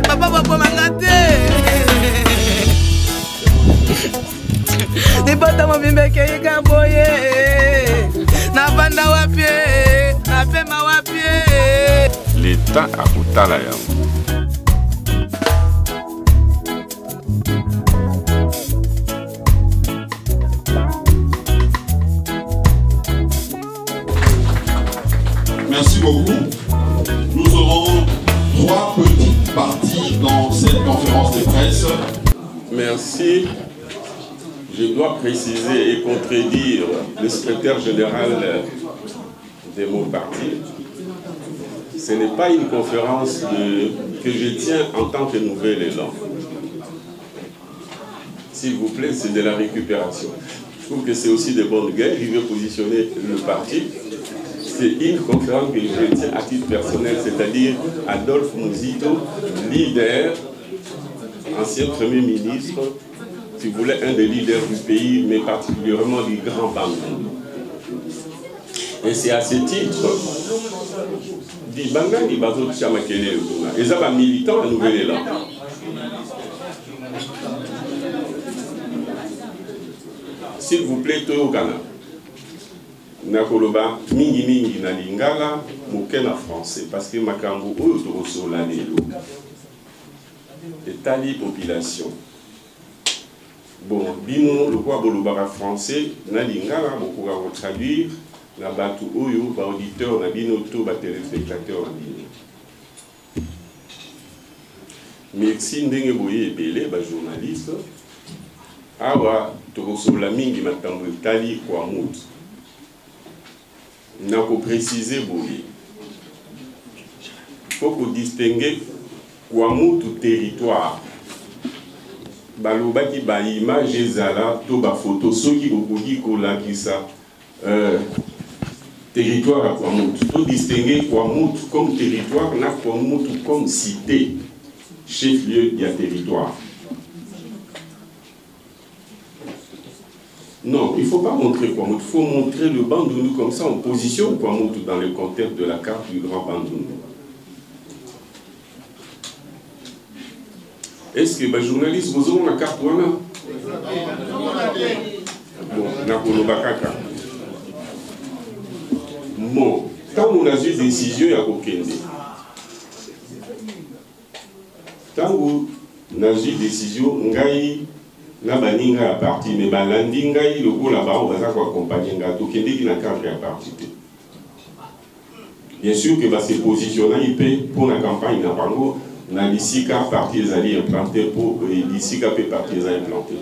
Papa papa mangate. Nipata mabimbe kega boye. Na banda wapie, na pema wapie. L'État a kutala yango. Merci beaucoup. Nous aurons 3 petites parties dans cette conférence de presse. Merci. Je dois préciser et contredire le secrétaire général de mon parti. Ce n'est pas une conférence que je tiens en tant que nouvel élan. S'il vous plaît, c'est de la récupération. Je trouve que c'est aussi de bonnes guerres. Je vais positionner le parti. C'est une conférence que je tiens à titre personnel, c'est-à-dire Adolphe Muzito, leader, ancien Premier ministre, si vous voulez, un des leaders du pays, mais particulièrement du Grand Bandundu. Et c'est à ce titre, dit Bangani Bazo Tchamakele, ils ont un militant à Nouvel-Élan. S'il vous plaît, tout au Ghana. Nakoloba mingi mingi na lingala moke na français parce que makambo oyo tokosola lelo etali population bon bino lokwa bolobaka français na lingala bokoka kotraduire na bato oyo ba auditeur na bino to ba téléspectateur na bino. Merci ndenge boye ebele ba journaliste awa tokosola mingi makambo etali kwa mutu. Il faut préciser, il faut distinguer quoi tout territoire. Balobaki ba image ezala to ba photo soki bokoki kolakisa territoire à Kwamutu. Il faut distinguer Kwamutu comme territoire na Kwamutu comme cité, chef-lieu du territoire. Non, il ne faut pas montrer Kwamutu, il faut montrer le Bandundu comme ça, on positionne Kwamutu dans le contexte de la carte du Grand Bandundu. Est-ce que les journalistes, vous avez la carte wana? Bon, nakolobakaka. Bon, quand on a eu une décision, il y a Kokende. Quand on a eu une décision, ngai na baninga ya parti mais balandi ngai lokola ba on va accompagner ngato kende ki na cadre ya parti. Bien sûr que va se positionner pour la campagne na bango na lisika parti ezali implanté pour lisika pe parti ezali implanté.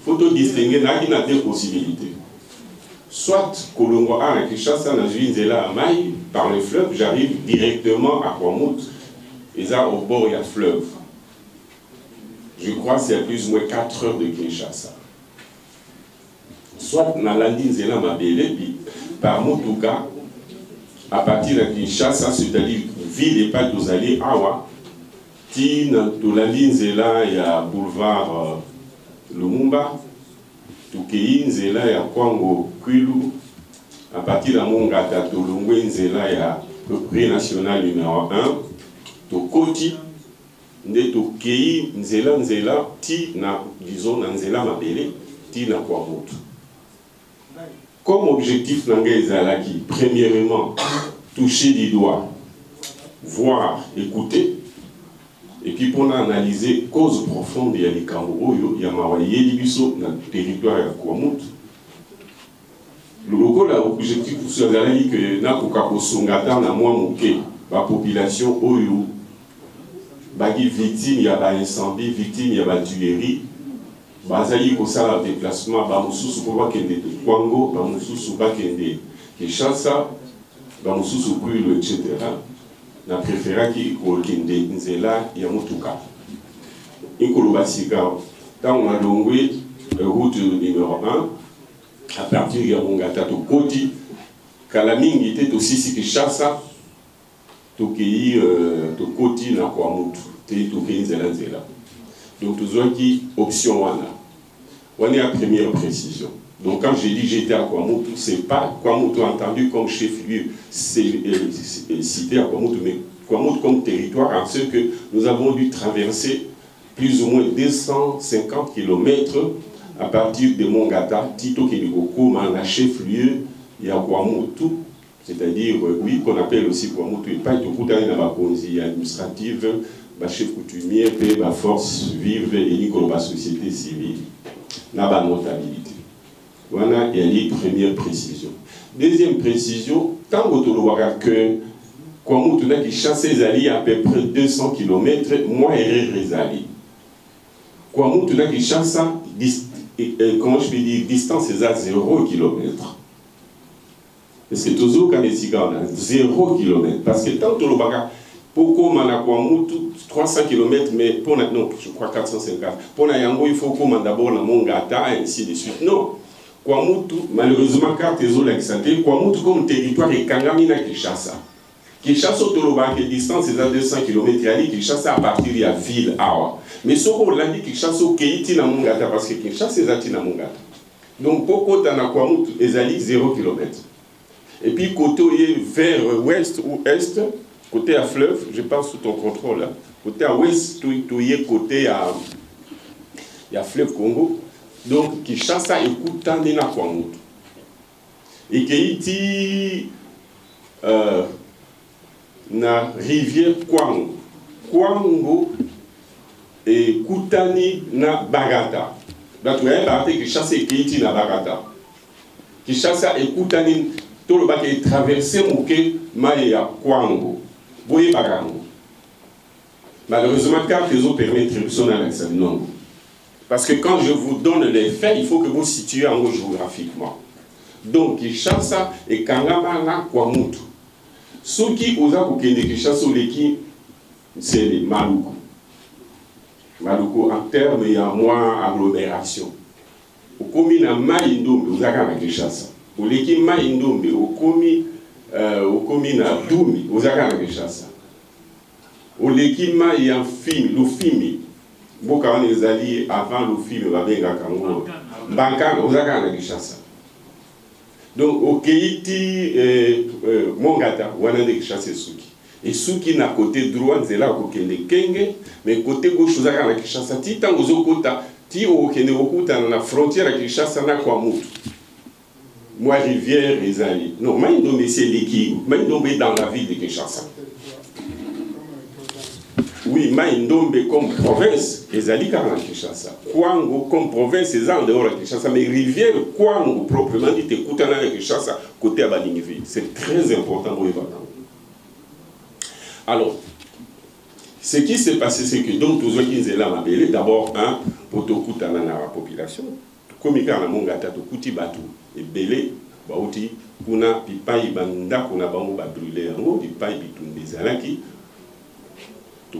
Faut distinguer na deux possibilités. Soit Kolongo a na Kinshasa na Juinzela à Maï par le fleuve, j'arrive directement à Kwamutu et ça au bord il y a fleuve. Je crois que c'est plus ou moins 4 heures de Kinshasa. Soit dans la ligne Zela Mabele, par Motuka, à partir de Kinshasa, c'est-à-dire ville et pas d'Ozali, Awa, dans la ligne Zela, il y a boulevard Lumumba, Tukei Nzela, il y a Kwango Kwilu, à partir de Mongata, Tolongwe Nzela, il y a le prix national numéro 1, Tokoti, nde tokei nzela nzela ti na disons na nzela mabele ti na Kwamutu. Comme objectif nanga ezalaki premièrement toucher du doigt, voir, écouter et puis pour analyser cause profonde ya likambo oyo ya mawayeli biso na territoire ya Kwamutu. Le lokola objectif ezalaki que na koka kosongata na mwa moke ba population oyo bagi victime, il y a des incendies, victime, il y a des tueries. Bazali ko sala déplacement, ba mususu ko bakende Kwango, ba mususu bakende Kinshasa, ba mususu Kwilu, etc. Na préféré ki ko kende Nzela ya Motuka. Inkolo basika, tant on a longé route numéro 1 à partir de Mongata to Koti, Kalamingi était aussi si Kinshasa. Tokei Tokoti na Kwamutu te Tokei Nzela Nzela. Donc tout ça qui option wana. On est à première précision. Donc quand j'ai dit j'étais à Kwamutu, c'est pas Kwamutu entendu comme chef-lieu cité à Kwamutu, mais Kwamoutou comme territoire, en ce que nous avons dû traverser plus ou moins 250 km à partir de Mongata, Tito Kéligoko, un chef-lieu, il y a Kwamoutou, c'est-à-dire, oui, qu'on appelle aussi Kwamoutou, et pas tout le temps, il y a ma consigne administrative, ma chef coutumier, ma force vive et la société civile, la notabilité. Voilà, il y a une première précision. Deuxième précision, tant que Kwamoutou qui chasse les alliés à peu près 200 km, moi et les alliés. Kwamoutou qui chasse, comment je peux dire, distance est à 0 km. Parce que toujours quand les on a 0 km. Parce que tant que le baga, pourquoi on a Kwamoutou 300 km, mais pour non, je crois 450. Pour la Yango, il faut qu'on d'abord la Mongata et ainsi de suite. Non. Kwamoutou, malheureusement, carte des eaux santé, Kwamoutou comme territoire est Kangamina Kinshasa. Kinshasa au Toloba, qui est distance est à 200 km, Kinshasa à partir de la ville Awa. Mais ce qu'on l'a dit, Kinshasa au Keiti na Mongata, parce que Kinshasa est à Mongata. Donc, pourquoi t'en as Kwamoutou, est à 0 km. Et puis, côté vers ouest ou est, côté à fleuve, je pense sous ton contrôle, là. Côté à ouest, côté à fleuve Congo. Donc, Kinshasa écoute tant de Kwamoutou. Et Keiti, na rivière Kwango. Kwango et Koutani na Bagata. Donc, vous avez Kinshasa et Keiti na Bagata. Kinshasa et Koutani, tout le bac est traversé Mouké, Maya Kwango. Vous voyez Bagango. Malheureusement, car les autres permettent de dans l'accès. Non. Parce que quand je vous donne les faits, il faut que vous situez en haut géographiquement. Donc, Kinshasa et Kangamana Kwamoutou. Ceux qui osent Kende Kinshasa, c'est les Maluku. Maluku, en termes, il y a moins agglomération. Au commune à Maïndombe, vous avez Kinshasa. Au l'équipe Maïndombe, au commune à Doumi, vous avez Kinshasa. Au l'équipe Maïnfimi, l'Ufimi. Beaucoup les alliés avant le film va bien Kango. Bankana, vous avez Kinshasa. Donc au Keiti Mongata, vous avez Kinshasa Souki. Et Souki na côté droit, c'est là au Kenge, mais côté gauche, vous avez Kinshasa. Titan aux Okota, ti au Kende Okuta na frontière à Kinshasa na Kwamoutou. Moi rivière les alliés. Non, Maïndombe c'est l'équipe. Maïndombe est dans la ville de Kinshasa. Oui, Maïndombe comme province, les alliés à Kinshasa. Kwango comme province, c'est en dehors de Kinshasa. Mais rivière Kwango, proprement dit, écoute à Kinshasa, côté à Baningivi. C'est très important pour les vacances. Alors, ce qui s'est passé, c'est que donc, tous ceux qui sont là, d'abord, pour te écouter à la population, comme il y a un mongata, tu écoutes Batou, et Belé, Baouti, Kuna, Pipaï, Banda, Kuna, Bamou, Brûlé, en haut, Pipaï, Bitoun, des Alaki.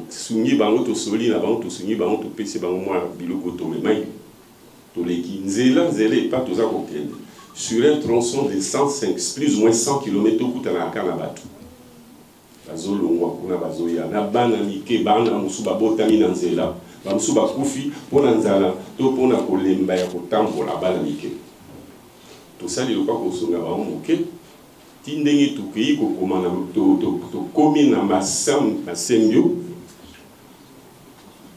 Sungi bango to soli na bango to sungi bango to pesi bango moi biloko to le mai to le kinzela zele pas to za kokende sur un tronçon de 105 plus ou moins 100 km kuta na kana batu bazolo ngwa kuna bazoya na bana mike bana musuba botami na nzela ba musuba kufi pona nzala to pona kolemba ya kotambola bana mike to sali lokwa ko songa ba moke tindenge to kei ko komana to komi na masembio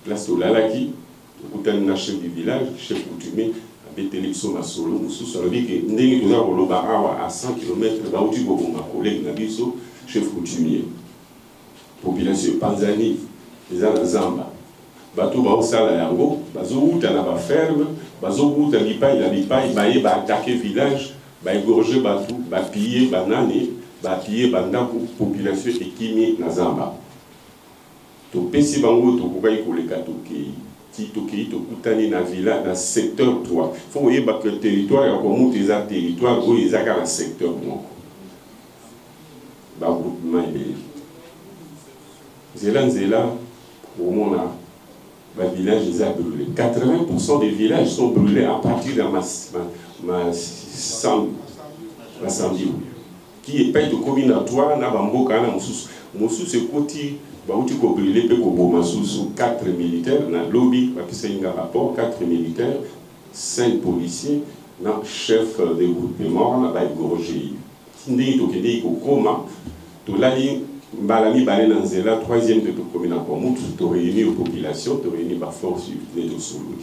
place au Lalaki, au chef du village, chef coutumier, à Bétélipso, Masolo, Moussou, sur le dit que nous avons à 100 km, ma collègue Nabiso, chef coutumier. Population Panzani, les Zamba. Bateau Baosala Yango, Bazo Outa n'a pas ferme, Bazo Outa Lipaï, la Lipaï, Baye, attaquer village, égorger Batou, piller, banane, piller, bandaku, population Ekimi, Nazamba. To pesi bango to kukai koleka to kei to kutani na villa na secteur 3. Faut voyer que le territoire ya Kwamoutou eza territoire où ils ont un secteur moko. Ba groupement ebele. Zela au monde ba village eza brûlé. 80% des villages sont brûlés à partir de ma samedi qui est pas de combinatoire na bamboka na mususu c'est côté Baouti ko brûlé pe ko boma sous 4 militaires na lobby parce que il y a un rapport 4 militaires 5 policiers na chef de groupe mort na ba gorgé tindi to kende ko koma to lali Balami Balé Nanzela, troisième de la commune en commun, tu réunis aux populations, tu réunis la force de Solo.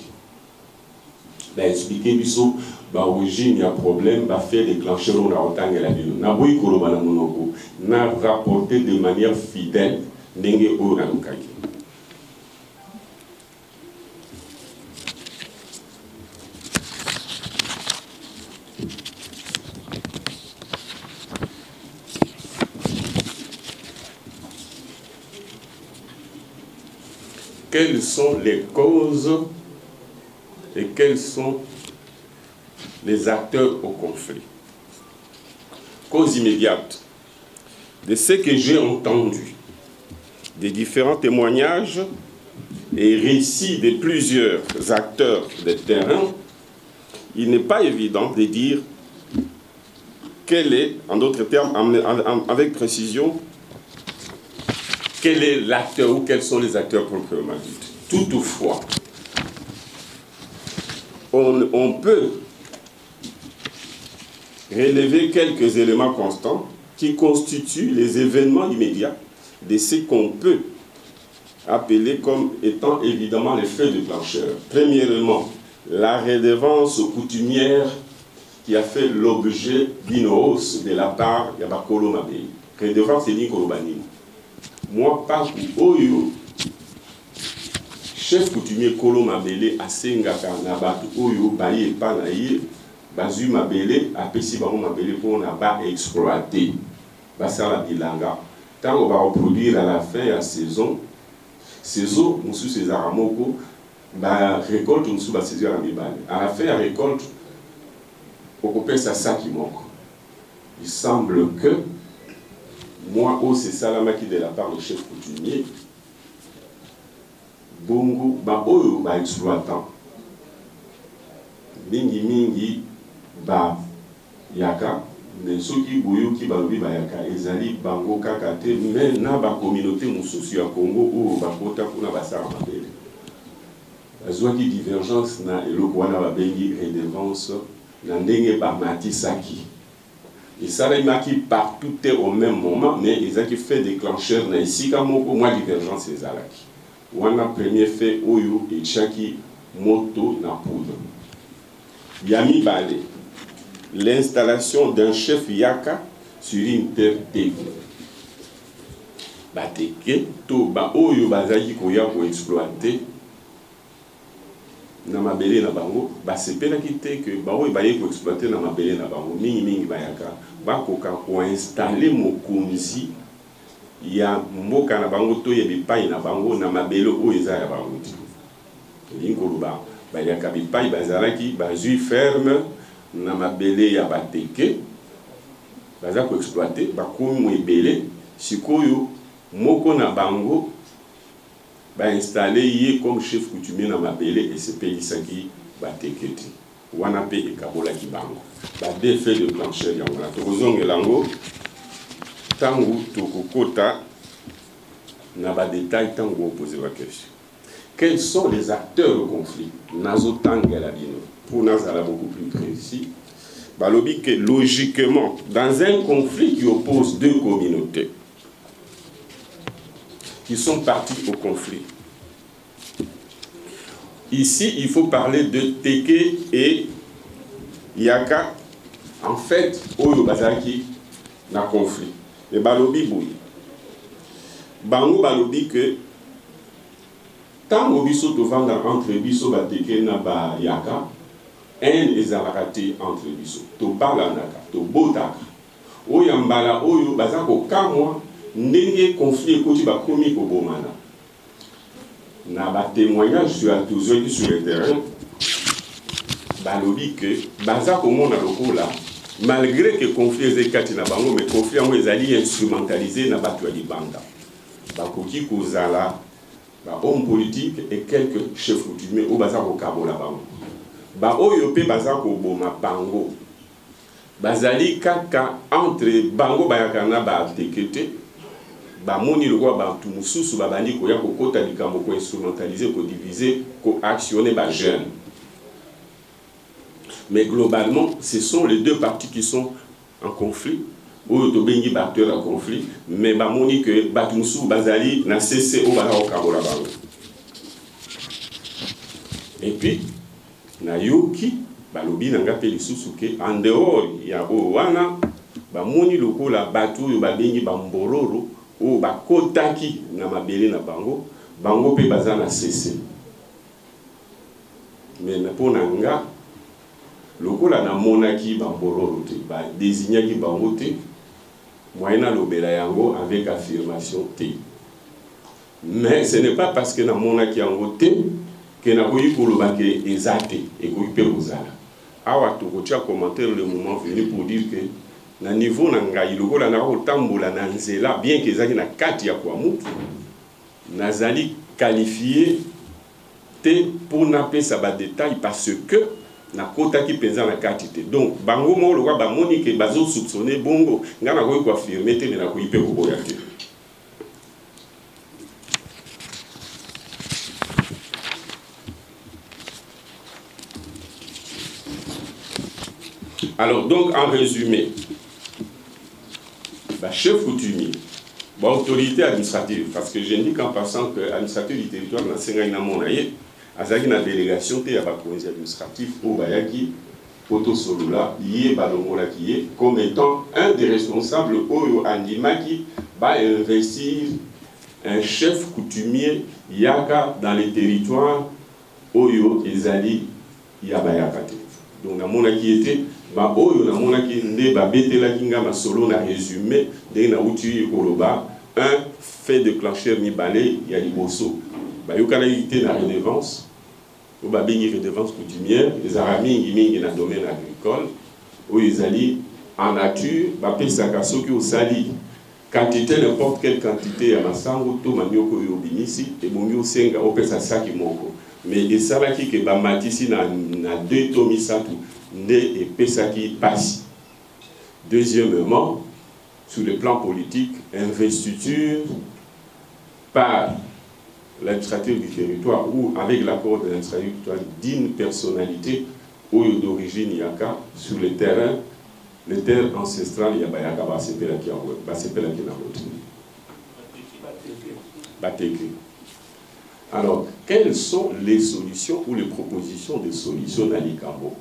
Il a expliqué biso origine, il y a problème, va faire déclencher on a autant que la ville. Na boy koloba na monoko, na rapporté de manière fidèle n'enge o na lukaki. Quelles sont les causes et quels sont les acteurs au conflit? Cause immédiate de ce que j'ai entendu, des différents témoignages et récits de plusieurs acteurs de terrain, il n'est pas évident de dire quel est, en d'autres termes, avec précision, quel est l'acteur ou quels sont les acteurs proprement dit. Toutefois, on peut relever quelques éléments constants qui constituent les événements immédiats de ce qu'on peut appeler comme étant évidemment les faits déclencheurs. Premièrement, la redevance coutumière qui a fait l'objet d'une hausse de la part de Bakolo Mabé. Redevance c'est Nikolobani. Moi, pas Oyo, chef coutumier Kolo Mabele a Sengaka Nabatu Oyo, Baye Panaye, Bazu Mabele, a Pessi Baron Mabele pour n'a pas exploité. Basala Bilanga. Tant qu'on va reproduire à la fin de la saison, saison, nous sommes ces aramoko, récolte, nous sommes ces aramibales. À la fin de la récolte, on peut ça qui manque. Il semble que moi, c'est Salamaki de la part du chef coutumier. Bongo, Oyo, exploitant. Mingi, Yaka, mais ceux qui bouillent, qui balobi Yaka, Ezali, Bango, Kakate, mais na ba communauté moussousi à Congo ou Bakota pour na basara mabele. La zone qui divergence na et le Kwana ba bengi redevance na ndenge ba matisaki. Et ça les maki partout au même moment, mais ils ont fait déclencheur na ici comme moi divergence les alaki. On a premier fait Oyo et Chaki moto na poudre. Yami Balé, l'installation d'un chef Yaka sur une terre teke. Bateke, to ba Oyo bazaki koya pour exploiter. Na mabele na bango, ba sepela kite que ba Oyo baye pour exploiter na mabele na bango, mingi bayaka, ba koka ko installer mokonzi ya mboka na bango to ye bipai na bango na mabele Oyo eza ya bango. Linkoluba bayaka bipai bazalaki bazui ferme na mabele ya bateke baza ko exploiter bakomi mo ebele sikoyo moko na bango ba installer yé comme chef coutumier na mabele et se pelisaki bateke ti wana pe ekabola ki bango ba défait de plancher ya wana to zongelango tangu tokokota na ba détail tangu poser la question. Quels sont les acteurs au conflit? Pour Nazala beaucoup plus précis. Balobi que logiquement, dans un conflit qui oppose deux communautés qui sont parties au conflit, ici il faut parler de Teke et Yaka. En fait, Oyo Bazaki na conflit. Et Balobi Boui. Bango Balobi que tant que biso to vendre entre biso bateke na ba Yaka, un ezalakati entre biso. To balanaka, to botaka. Oyo mbala oyo bazako kamwa ndenge conflit ekoti ba komi ko bomana. Na ba témoignage sur la toujours sur le terrain. Balobi que bazako mona lokola malgré que conflit ezekati na bango mais conflit ngo ezali instrumentalisé na bato ya libanda. Bakoki kozala homme politique et quelques chefs coutumiers au bazako kabola bango. Ba oyo pe bazako boma bango. Bazali kaka entre bango bayakana ba tekete. Ba moni le roi ba tumususu ba bandi ko ya ko kota likambo ko instrumentaliser ko diviser ko actionner ba jeune. Mais globalement, ce sont les deux parties qui sont en conflit. oyo tobengi ba acteur à conflit mais bamoni que bato mosusu bazali na cesse oyo baza kokabola bango. Et puis nayoki balobi nanga pe lisusu ke en dehors ya oyo wana bamoni lokola bato oyo babengi bambororo oyo bakotaki na mabele na bango bango pe baza na cesse. Mais mpo na nga lokola na monaki bambororo te ba désignaki bango te moyena lobela yango avec affirmation te. Mais ce n'est pas parce que na monaki yango te que na koyi koloba ke eza te ekoki pe kozala. Awa tokotia commentaire le moment venu pour dire que na niveau na ngai lokola na kotambola na nzela bien que ezaki na kati ya kwa mutu nazali qualifié te pour napesa ba détail parce que na kota ki penza na kati te. Donc bango mo lokwa ba moni ke bazo soupçonner bongo nga na koyi ko affirmer te na koyi pe ko boya te. Alors donc en résumé, bah, chef coutumier, bah, autorité administrative, parce que j'ai dit qu'en passant que l'administrateur du territoire n'a pas monaye, azaki na délégation te ya ba conseil administratif au bayaki poto solola yé balongola qui est comme étant un des responsables oyo andimaki ba investir un chef coutumier yaka dans les territoires oyo ezali ya bayaka te. Donc na mona qui était ba oyo na mona ki nde ba betela kinga masolo na résumé de na uti koloba un fait déclencheur ni balé ya liboso ba yokana yité na redevance ou ba bengi redevance coutumière les aramingi mingi na domaine agricole oyo ezali en nature ba pesaka soki osali quantité n'importe quelle quantité ya masango to manioko yo binisi et bongi osenga opesa saki moko mais esalaki ke ba matisi na 2 to misatu et pesaki passe. Deuxièmement, sur le plan politique, investiture par l'administrateur du territoire ou avec l'accord de l'administrateur du territoire d'une personnalité ou d'origine yaka sur le terrain, les terres ancestrales yabayaka basepelaki na Bateke. Alors, quelles sont les solutions ou les propositions de solutions dans les Cambo?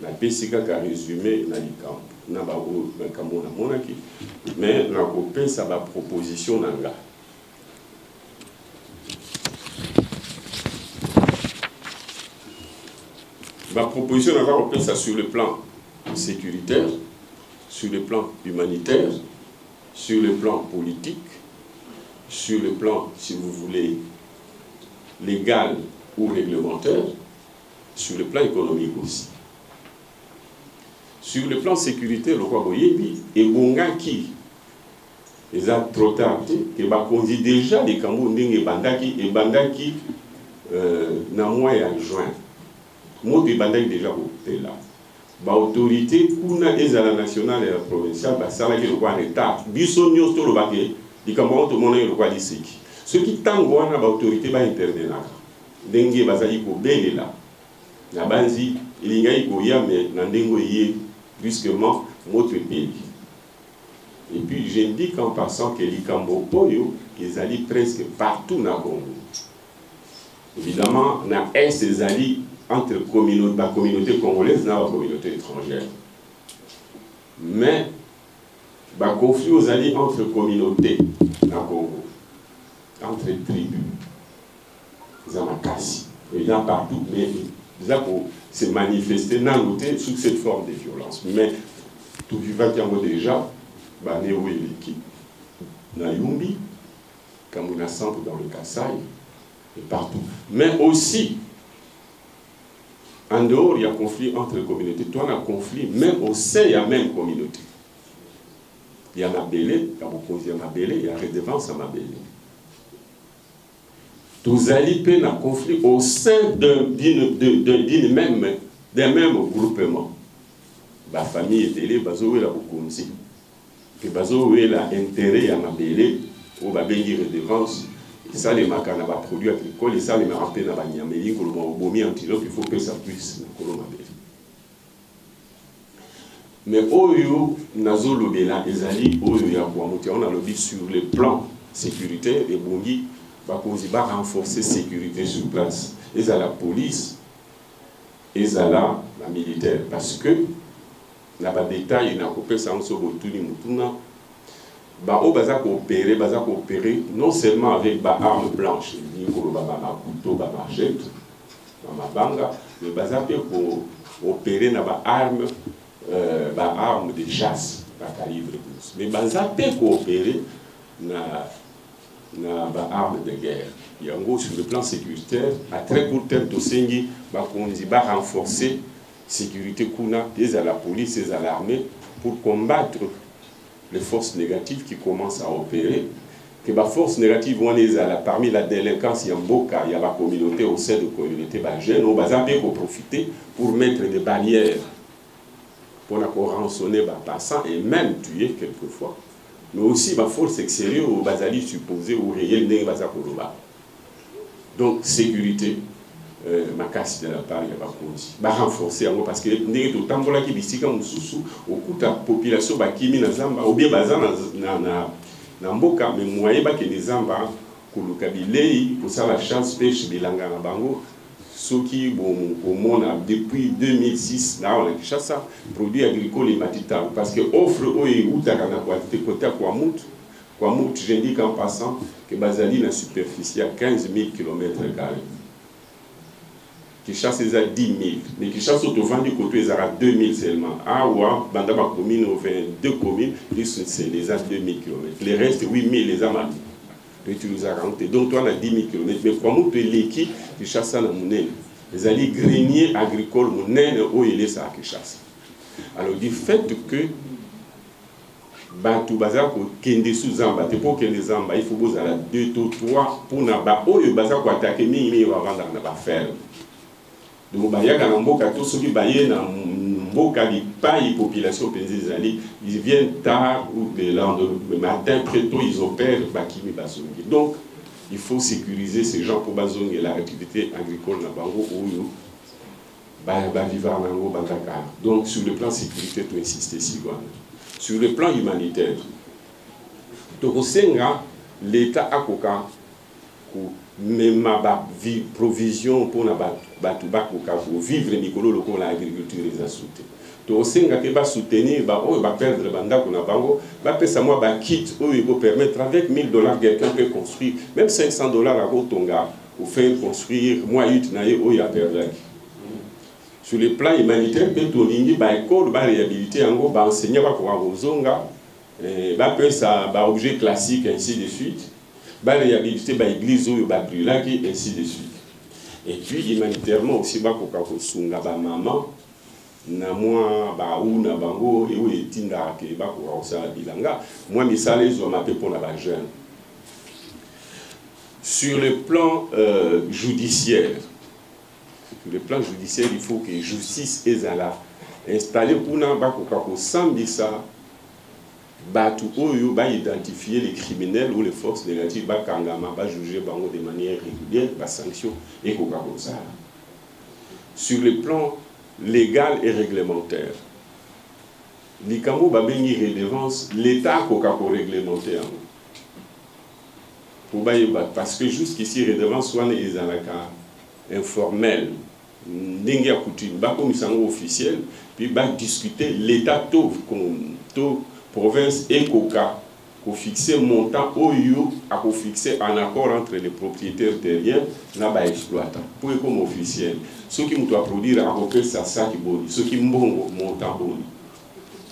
Na pesika ka résumé na likambo na ba o na kambo na monaki mais na ko pesa ba proposition nanga ba proposition nanga ko pesa sur le plan sécuritaire, sur le plan humanitaire, sur le plan politique, sur le plan, si vous voulez, légal ou réglementaire, sur le plan économique aussi. Sur le plan sécurité, le roi Boyebi et Bongaki, ils ont trop tard, que Bakonzi déjà les Camerounais et Bandaki na mois et en juin. Moi, les Bandaki déjà là. L'autorité, kuna ezala nationale et provinciale, ça là qui le roi retard. Bisonnios to le baquet, les Camerounais tout le monde le roi d'ici. Ce qui tango na l'autorité va intervenir. Dengue bazali ko belela. Na banzi ilingai ko ya mais na ndengo yé brusquement notre pays. Et puis je dis qu'en passant que les Cambo Poyo, ils allaient presque partout dans le Congo. Évidemment, na est ils allaient entre la communauté congolaise et la communauté étrangère. Mais le conflit aux alliés entre communautés dans le Congo, entre tribus, ils en ont cassé. Il y en a partout, mais ils ont se manifester sous cette forme de violence. Mais tout vivant qui a déjà, Banéo et l'équipe, na Yumbi, Kamuna Centre dans le Kassai, et partout. Mais aussi, en dehors, il y a conflit entre les communautés. Toi, il y a conflit, même au sein, il y a même communauté. Il y a Mabélé, il y a Mabélé, il y a Redevance à Mabélé. Tous alliés peuvent un conflit au sein d'un même groupement. La famille est élevée, Bazoé la Bokonzi. Que Bazoé la intérêt à Mabélé, ou Babengi Redevance. Ça, les makana va produits agricoles, et ça, les marapés na banyameli, il faut que ça puisse. Mais oyo nazo lobela ezali oyo ya kwamuti on a lobby sur le plan sécuritaire et bongi bakozi ba renforcer sécurité sur place. Et à la police et à la militaire parce que na ba détail na kopé ça on se retuni mutuna ba o baza coopérer non seulement avec ba arme blanche ni ko ba couteau ba machette ba mabanga mais baza pe ko opérer na ba arme de chasse ba calibre plus mais baza pe coopérer na ba arme de guerre. Yango sur le plan sécuritaire à très court terme tosengi ba konzi ba renforcer sécurité kuna des à la police et à l'armée pour combattre les forces négatives qui commencent à opérer. Que les forces négatives vont parmi la délinquance, il y a Mboka, il y a la communauté au sein de la communauté jeune, on va profiter pour mettre des barrières pour rançonner les passants et même tuer quelquefois. Mais aussi les forces extérieures au basali supposé ou réel n'est pas à. Donc sécurité. Ma casse de la part il va renforcer parce que n'est autant pour la qui bisika mususu au coup de la population bakimi na zamba ou bien baza na mboka mais moyen ba que les zamba kuluka bilei pour ça la chasse pêche bilanga na bango ceux qui bon au monde depuis 2006 là on a chasse produits agricoles et matita parce que offre oyi utaka na quantité côté kwa mutu j'indique en passant que bazali na superficie à 15 000 km². Qui chasse les à 10 000, mais qui chasse au vent du côté les à 2 000 seulement. Ah ouais, dans ma commune, on fait 2 communes, c'est les à 2 000 km. Les restes, 8 000 les à mal. Tu nous as rentré. Donc toi, on a 10 000 km. Mais comment tu es l'équipe qui chasse à la monnaie? Les alliés greniers agricoles, monnaie, où il est ça qui chasse. Alors du fait que Bantu Bazar pour Kende sous Zamba, pour Kende Zamba, il faut vous aller 2 ou 3 pour Naba, où il Bazar pour attaquer, mais il va vendre dans la ferme. Donc, il y a un mboka, tous ceux qui baillent dans mboka, les populations ils viennent tard ou le matin, très tôt, ils opèrent Bakimi Basongi. Donc, il faut sécuriser ces gens pour Basongi et l'activité agricole dans Bango ou donc, sur le plan sécurité, tu insistes ici. Sur le plan humanitaire, l'État a coca même ma provision pour vivre Nicolo local l'agriculture et la soutenir. Donc si on va soutenir, on va perdre le bandak on a bango, va payer ça moi kit où il peut permettre avec $1000 quelqu'un peut construire, même $500 à Rotonga pour faire construire moi 8 naïe où il a perdu. Sur le plan humanitaire, peut on ligne ba école ba réhabiliter en gros ba enseigner ba pour Rozonga, ba payer ça ba objet classique ainsi de suite. Ba réhabiliter ba église ou ba brûlaki ainsi de suite. Et puis humanitairement aussi ba koka kosunga ba maman na moi ba ou na bango et où etinda ke ba koka osala bilanga moi misala ezo mape pour na ba jeune. Sur le plan judiciaire, il faut que justice ezala installée pour na ba koka ko sambisa Batu oyo ba identifier les criminels ou les forces négatives ba kangama ba juger bango de manière régulière ba sanction et koka comme ça. Sur le plan légal et réglementaire, likambo ba bengi redevance l'État koka ko réglementer pour ba parce que jusqu'ici redevance wana ezalaka informel ndenge ya coutume ba komisango officiel puis ba discuter l'État to province et Coca, qu'on fixe montant au you, à fixer un accord entre les propriétaires terriens et les exploitants. Pour comme officiel, ceux qui doivent produire à peu ça qui boni, ceux qui montent montant boni.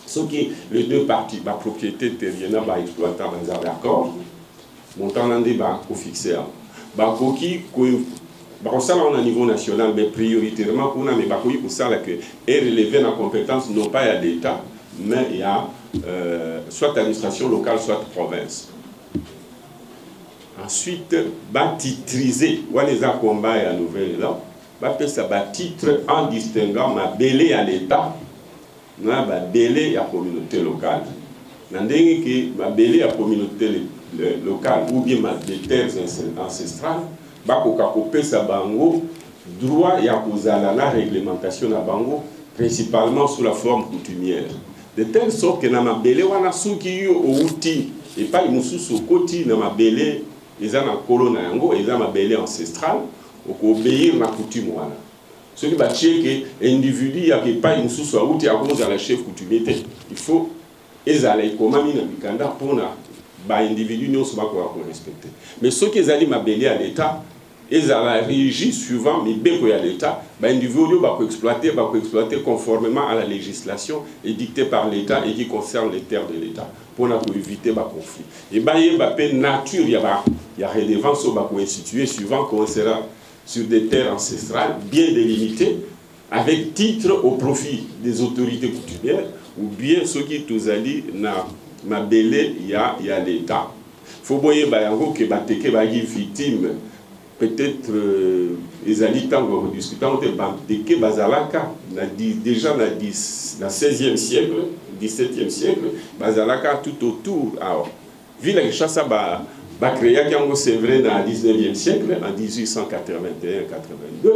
Ceux qui, les deux parties, la propriété terrienne et l'exploitant, ils ont d'accord, montant dans des banques, qu'on fixe. Ça, on a niveau national, mais prioritairement, pour ça, que est relevé dans la compétence, non pas à l'État, mais il y a soit administration locale, soit province. Ensuite, titriser, on les a combat à la nouvelle là, ça titre en distinguant ma belé à l'État, ma belé à la communauté locale. N'andenge que ma belé à la communauté locale ou bien ma des terres ancestrales, koka sa bango droit ya kozala la réglementation na bango principalement sous la forme coutumière. de telle sorte que na mabele wana soki yo outi et pas mususu koti na mabele eza na kolona yango eza mabele ancestral okobéir na coutume wana soki batie ke individu ya ke pas mususu outi akoza la chef coutumier te il faut ezala ekomami na mikanda pona ba individu nyonso bakoka korespecte mais soki ezali mabele ya l'état ezala régi suivant mibeko ya l'état ba individu bakoexploiter conformément à la législation édictée par l'état et qui concerne les terres de l'état pour éviter ba conflit et ba yeba pe nature ya redevance bako instituer suivant qu'on sera sur des terres ancestrales bien délimitées avec titre au profit des autorités coutumières ou bien ceux qui tozali na mabele ya l'état faut boyer ba yango ke bateke ba victime peut-être ezali tango rediscutant te bateke bazalaka déjà na 16e siècle 17e siècle bazalaka tout autour alors ville ya Kinshasa ba créé yango c'est vrai dans le 19e siècle en 1881-82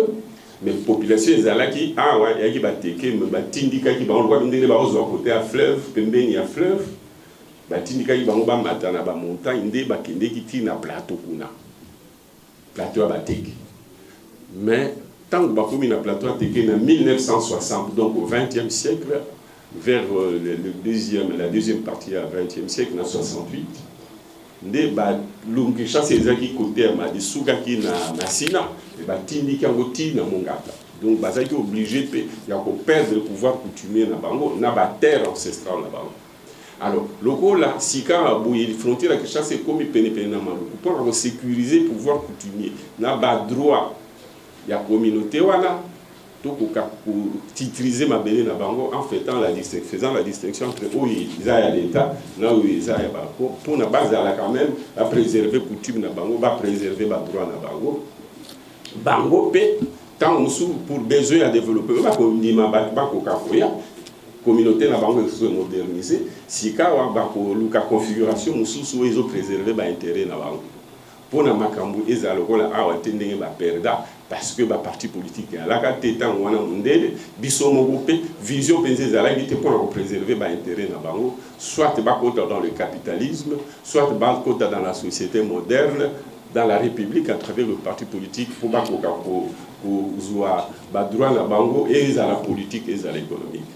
mais population ezalaki awa yaki bateke batindika ki ba ndwa ndele ba ozo côté à fleuve pembeni ya fleuve batindika ki bango ba matana ba montagne nde bakende ki na plateau kuna plateau bateke mais tant que bakomi na plateau bateke na 1960 donc au 20e siècle vers la deuxième partie du 20e siècle na 68 nde ba lungi chasse ezaki côté ma disuka ki na Sina et ba tindika ngoti na Mongata donc bazaki obligé ya ko perdre le pouvoir coutumier na bango na ba terre ancestrale na bango alors loko la sika boye les frontières que chasse comme pene na maluku pour sécuriser le pouvoir coutumier na ba droit ya communauté wana pour titriser ma belle na bango en faisant la distinction entre oui Isa et l'État là où Isa et Bako pour na base à la quand même à préserver coutume na bango va préserver ba droit na bango pe tant pour besoin à développer ba ko ndima ba ko kafoya communauté na bango se moderniser si ka wa ba ko luka configuration mususu ezo préserver ba intérêt na bango pour na makambu eza lokola awa tendenge ba perda parce que ba parti politique la kateta wana mundele biso mogope vision penze za qui te pour préserver ba intérêt na bango soit ba kota dans le capitalisme soit ba kota dans la société moderne dans la république à travers le parti politique pour ba ko zoa ba droit na bango et za la politique et za l'économique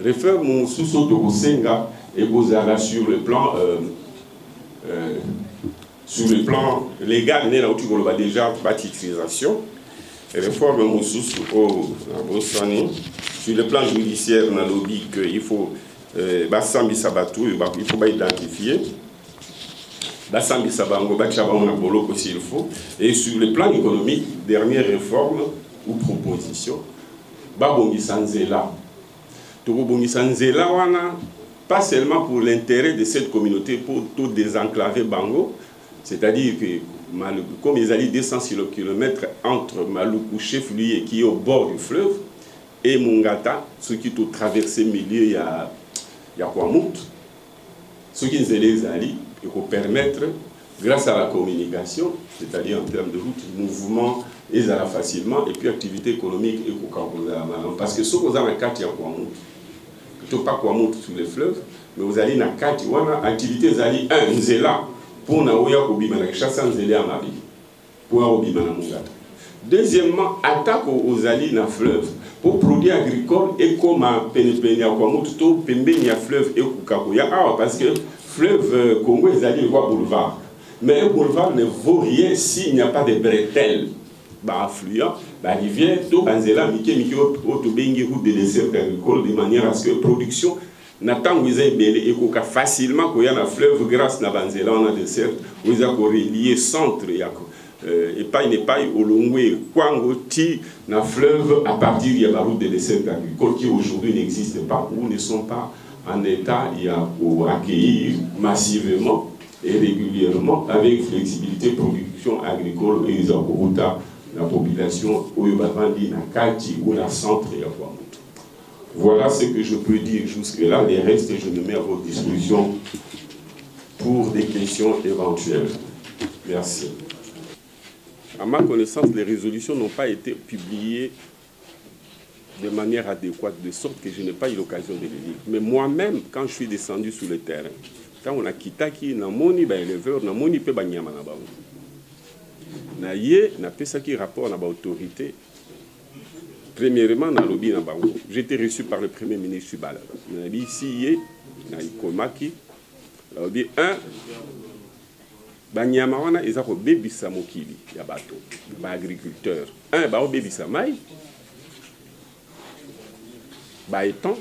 réfère mon sous-saut de Senga et vous avez sur le plan légal, il y a déjà la titrisation. Réforme mon sous-saut sur le plan judiciaire, on a lobby qu'il faut Bassambi Sabatou, il faut identifier. Bassambi Sabango, Bachabang, s'il faut. Et sur le plan économique, dernière réforme ou proposition, Babongi Sanzela. Pas seulement pour l'intérêt de cette communauté, pour tout désenclaver Bango, c'est-à-dire que comme ils allaient 200 km entre Maluku, chef-lieu qui est au bord du fleuve, et Mongata, ceux qui ont traversé le milieu, il y a Kwamout, ceux qui allaient pour permettre, grâce à la communication, c'est-à-dire en termes de route, mouvement, ils allaient facilement, et puis activité économique, et parce que ce qu'on a dans le cas, il y a Kwamout. Pas Kwamout sur les fleuves, mais vous allez dans le cas, activité, vous allez un zéla pour na oya kobima na chasse nzele à Mabi pour obima na Mongata. Deuxièmement, attaque aux alliés dans le fleuve pour produits agricoles et comme pénépéné à Kwamout to pembeni à fleuve et kukakoya parce que fleuve Congo les alliés voient boulevard, mais un boulevard ne vaut rien s'il n'y a pas de bretelles. Affluent, rivière, tout banzela, mike auto bengi route de dessert agricole de manière à ce que la production n'attend vous et qu'on facilement qu'il y a un fleuve grâce à banzela on a dessert vous avez relié centre et pas n'est pas au Longwe Kwango ti na fleuve à partir de la route de dessert agricole qui aujourd'hui n'existe pas ou ne sont pas en état pour accueillir massivement et régulièrement avec flexibilité production agricole et la population ou la centre. Voilà ce que je peux dire jusque-là. Les restes, je me mets à votre disposition pour des questions éventuelles. Merci. À ma connaissance, les résolutions n'ont pas été publiées de manière adéquate, de sorte que je n'ai pas eu l'occasion de les lire. Mais moi-même, quand je suis descendu sur le terrain, quand on a quitté qui na moni ba éleveur, na moni pe ba nyama na ba. Na yé na pesa qui rapport na ba autorité. Premièrement na lobby na bango. J'étais reçu par le premier ministre Subala. Na bi ici yé na ikomaki. Lobby 1 ba nyama wana eza ko bebisa mokili ya bato, ba agriculteur. 1 ba bebisa mai. Ba étant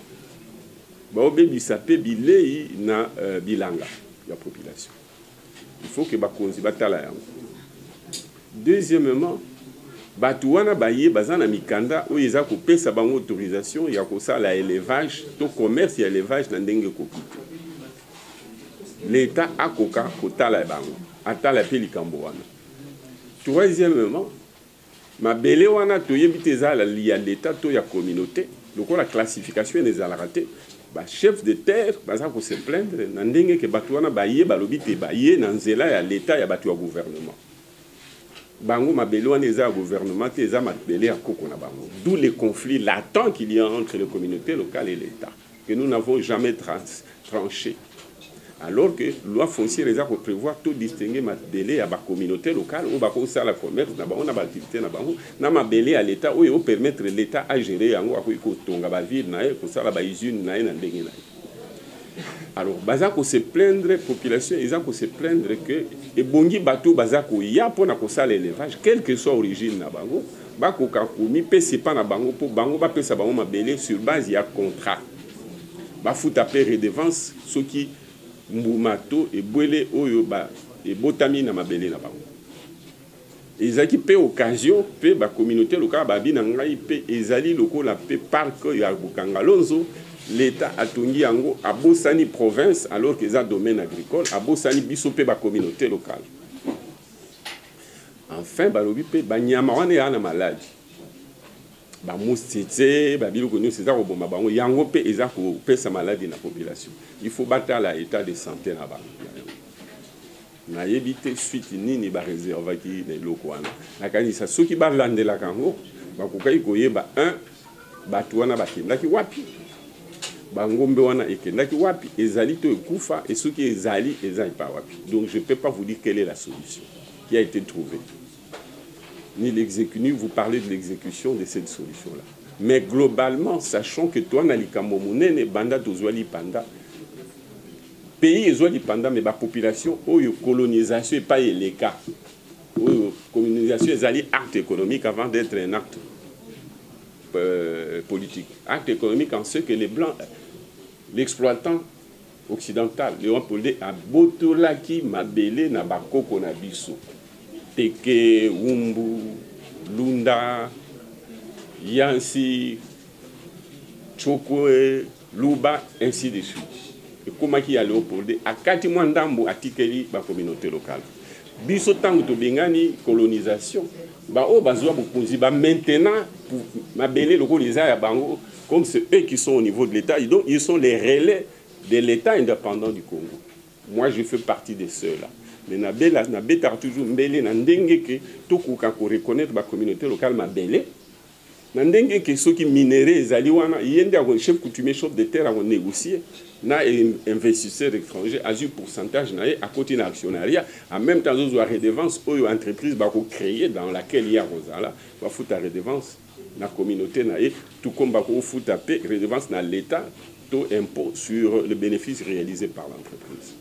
ba bebisa pe bilei na bilanga la population. Il faut que bakonzi batala yango. Deuxièmement, batu wana baye bazana mikanda o eza ko pesa bango autorisation ya ko sala élevage to commerce ya élevage na ndenge kokite. L'État a koka kotala bango atala pe likambo wana. Troisièmement, mabele wana toyebite za la ya l'État to ya communauté, loko la classification des alaraté. Ba chef de terre baza ko se plaindre na ndenge ke batu wana baye balobi te baye na nzela ya l'État ya batu ya gouvernement. Bango mabele wana eza gouvernement te eza mabele ya koko na bango. D'où les conflits latents qu'il y a entre les communautés locales et l'État que nous n'avons jamais tranché. Alors que loi foncière eza ko prévoir tout distinguer mabele ya ba communauté locale ou ba ko sala commerce na bango na ba activité na bango na mabele à l'État ou permettre l'État à gérer yango ko tonga ba ville na ko sala ba usine na na ndenge na. Alors baza ko se plaindre population eza ko se plaindre que ebongi bato baza ko ya pona ko sala élevage quelle que soit origine na bango ba ko kakumi pesi pa na bango po bango ba pesa bango mabele sur base ya contrat ba futa pe redevance ce qui mbumato et boele oyo ba et botami na mabele na bango ezaki pe occasion pe ba communauté locale ba bina ngai pe ezali lokola pe parc ya Bukangalonzo l'État a tongi yango abosani province alors que ça domaine agricole abosani biso pe ba communauté locale. Enfin ba lobi pe ba nyama wana ya na maladie ba mustite ba biloko nyo c'est ça ko bomba bango yango pe eza ko pesa maladie na population. Il faut battre l'état de santé na bango. Na yebite suite nini ba réserve ki les loko wana. Na kanisa soki ba landela kango ba kokai koyeba 1 batu wana bakendaki wapi. Bangombe wana ekendaki wapi ezali to ekufa et soki ezali ezali pa wapi. Donc je peux pas vous dire quelle est la solution qui a été trouvée. Ni l'exécution, vous parlez de l'exécution de cette solution-là. Mais globalement, sachant que toi, Nalikambo Mounene, Banda Tozwali Panda, pays Ezwali Panda, mais la population, colonisation n'est pas les cas. Colonisation est un acte économique avant d'être un acte politique. Acte économique en ce que les Blancs, l'exploitant occidental, Léon Poldé, a Botolaki, Mabele, Nabako, Konabiso. Teke, Wumbu, Lunda, Yansi, Chokwe, Luba, ainsi de suite. Et comment il y a Léopold, à Katimandambo, à Tikeli, la communauté locale. Biso tango to bengani colonisation, ba o bazwa bukunzi ba maintenant pour mabele localiser ya bango comme c'est eux qui sont au niveau de l'État, donc ils sont les relais de l'État indépendant du Congo. Moi je fais partie de ceux-là. Mais na beta toujours mbele na ndenge ke tokuka ko reconnaître ba communauté locale mabele na ndenge ke soki minéraux ezali wana yende a chef coutumier chef de terre a négocier na investisseur étranger a eu pourcentage na à côté na actionnariat en même temps zo redevance oyo entreprise ba ko créer dans laquelle il y a Rosala ba futa redevance na communauté na tout comme ba ko futa pe redevance na l'état taux impôt sur le bénéfice réalisé par l'entreprise.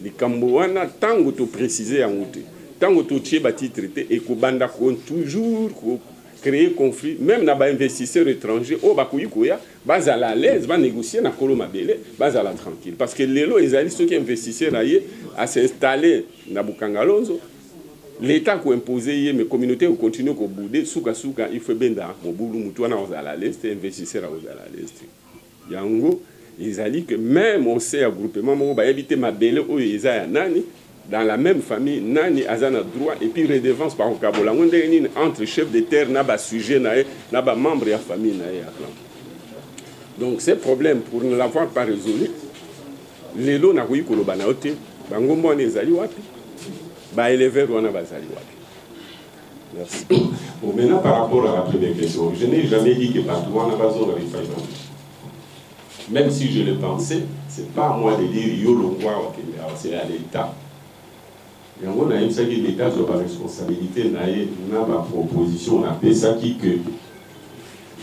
Les Cambouana, tant que tu précises en outé, tant que tu es titre et que banda toujours créer conflit, même dans les investisseurs étrangers, au Bakouyouya, bas à la l'aise, va négocier na Kolomabele, bas à la tranquille. Parce que les lots, ils allaient ceux qui investisseurs à s'installer na Bukangalonzo, l'État qui imposé, mais communauté qui continue à bouder, souka souka, il faut bien dans mon boulot, moutouna aux à la l'est, investisseurs aux à la l'est. Yango. Ils ont dit que même au sein groupement, on va éviter ma belle ou ils ont nani dans la même famille, nani azana droit et puis redevance par Okabola. On est entre chef de terre, naba sujet, naba membre de la famille, donc ces problèmes pour ne l'avoir pas résolu, les lots n'a eu que le banaote, bangombo les ali wapi, ba éleveur wana bazali wapi. Merci. Bon, maintenant, par rapport à la première question, je n'ai jamais dit que partout on a besoin de refinement. Même si je le pensais, ce n'est pas à moi de dire yo longwa, c'est à l'État. Et on a ça que l'État sur la responsabilité, n'a pas proposition, on appelle ça qui que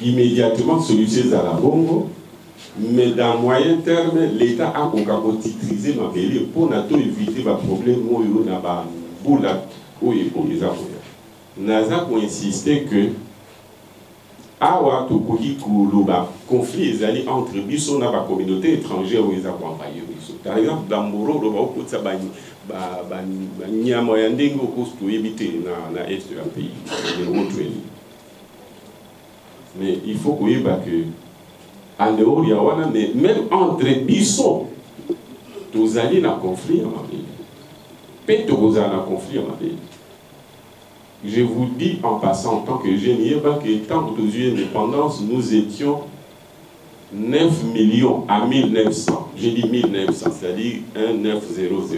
immédiatement celui-ci à la bongo, mais dans moyen terme, l'État a encore titrisé ma belle pour éviter le problème où il y a un boula où il y a un Naza pour insister que awa tokoki koloba conflit ezali entre biso na ba communauté étrangère où ils ont envahi biso. Par exemple dans Moro loba okutsa ba nyama ya ndenge okosto ebité na est du pays de l'autre. Mais il faut qu'on y que en dehors il y a wana mais même entre biso tous alliés na conflit en Mali. Peut tous na conflit en Mali. Je vous dis en passant en tant que jeune, que tant que nous eu indépendance, nous étions 9 millions à 1900. J'ai dit 1900, c'est-à-dire 1900.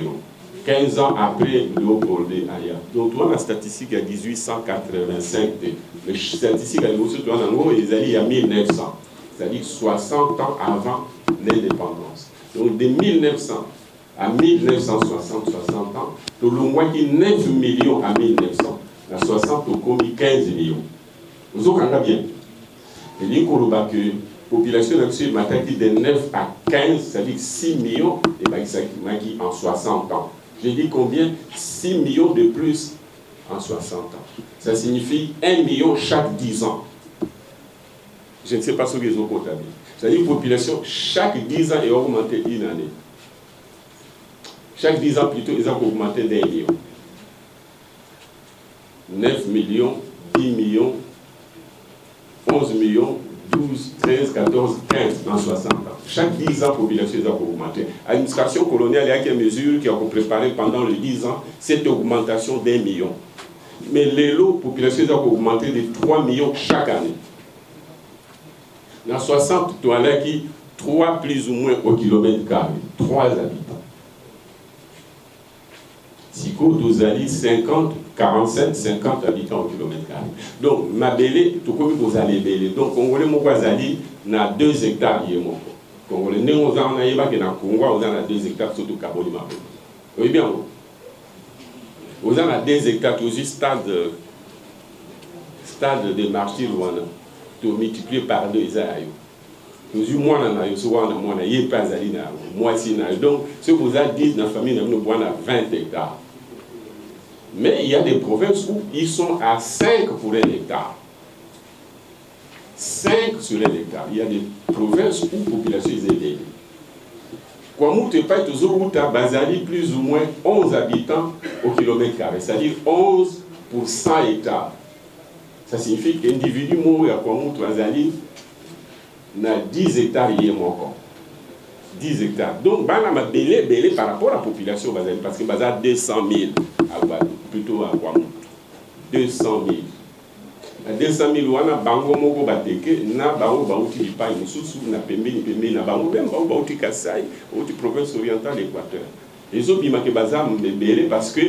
15 ans après Léopold Aya. Donc, toi, la statistique à 1885. La statistique à il y a 1900. C'est-à-dire 60 ans avant l'indépendance. Donc, de 1900 à 1960, 60 ans, le moins qui 9 millions à 1900. La 60 au commis 15 millions. Nous avons bien. Et dit que la population de 9 à 15, c'est-à-dire 6 millions, et bien ça qui en 60 ans. J'ai dit combien? 6 millions de plus en 60 ans. Ça signifie 1 million chaque 10 ans. Je ne sais pas ce que les autres ont dit. C'est-à-dire que la population, chaque 10 ans, est augmentée une année. Chaque 10 ans, plutôt, ils ont augmenté d'1 million. 9 millions, 10 millions, 11 millions, 12, 13, 14, 15 dans 60 ans. Chaque 10 ans, la population a augmenté. L'administration coloniale a une mesure qui a préparé pendant les 10 ans cette augmentation d'1 million. Mais la population a augmenté de 3 millions chaque année. Dans 60, tu as qui 3 plus ou moins au kilomètre carré, 3 habitants. Si vous avez 50, 47, 50 habitants au kilomètre carré. Donc, ma belle, tout comme vous allez belle. Donc, Congolais, mon voisin, n'a 2 hectares. Congolais, nous avons un Congo, on a 2 hectares, surtout Kaboli. Oui, bien. Vous avez 2 hectares, tout juste stade de martyrs, tout multiplié par 2 hectares. Nous avons moins donc, ce que vous avez dit dans la famille, nous avons 20 hectares. Mais il y a des provinces où ils sont à 5 pour 1 hectare. 5 sur 1 hectare. Il y a des provinces où la population est élevée. Comme tu pas toujours où tu as Bazali plus ou moins 11 habitants au kilomètre carré, c'est-à-dire 11 pour 100 hectares. Ça signifie qu'individu mourir à Kwamou Bazali n'a 10 hectares il est encore. 10 hectares. Donc, Bana m'a belé par rapport à la population Bazali, parce que Bazali a 200 000 à Guadeloupe, plutôt à Kwamou. 200 000. À 200 000, on a Bango Mogo Bateke, na Bango Bauti Lipa, na Pembe, na Bango, Bango Bauti Kassai, ou province orientale d'Équateur. Les autres, ils m'ont belé parce que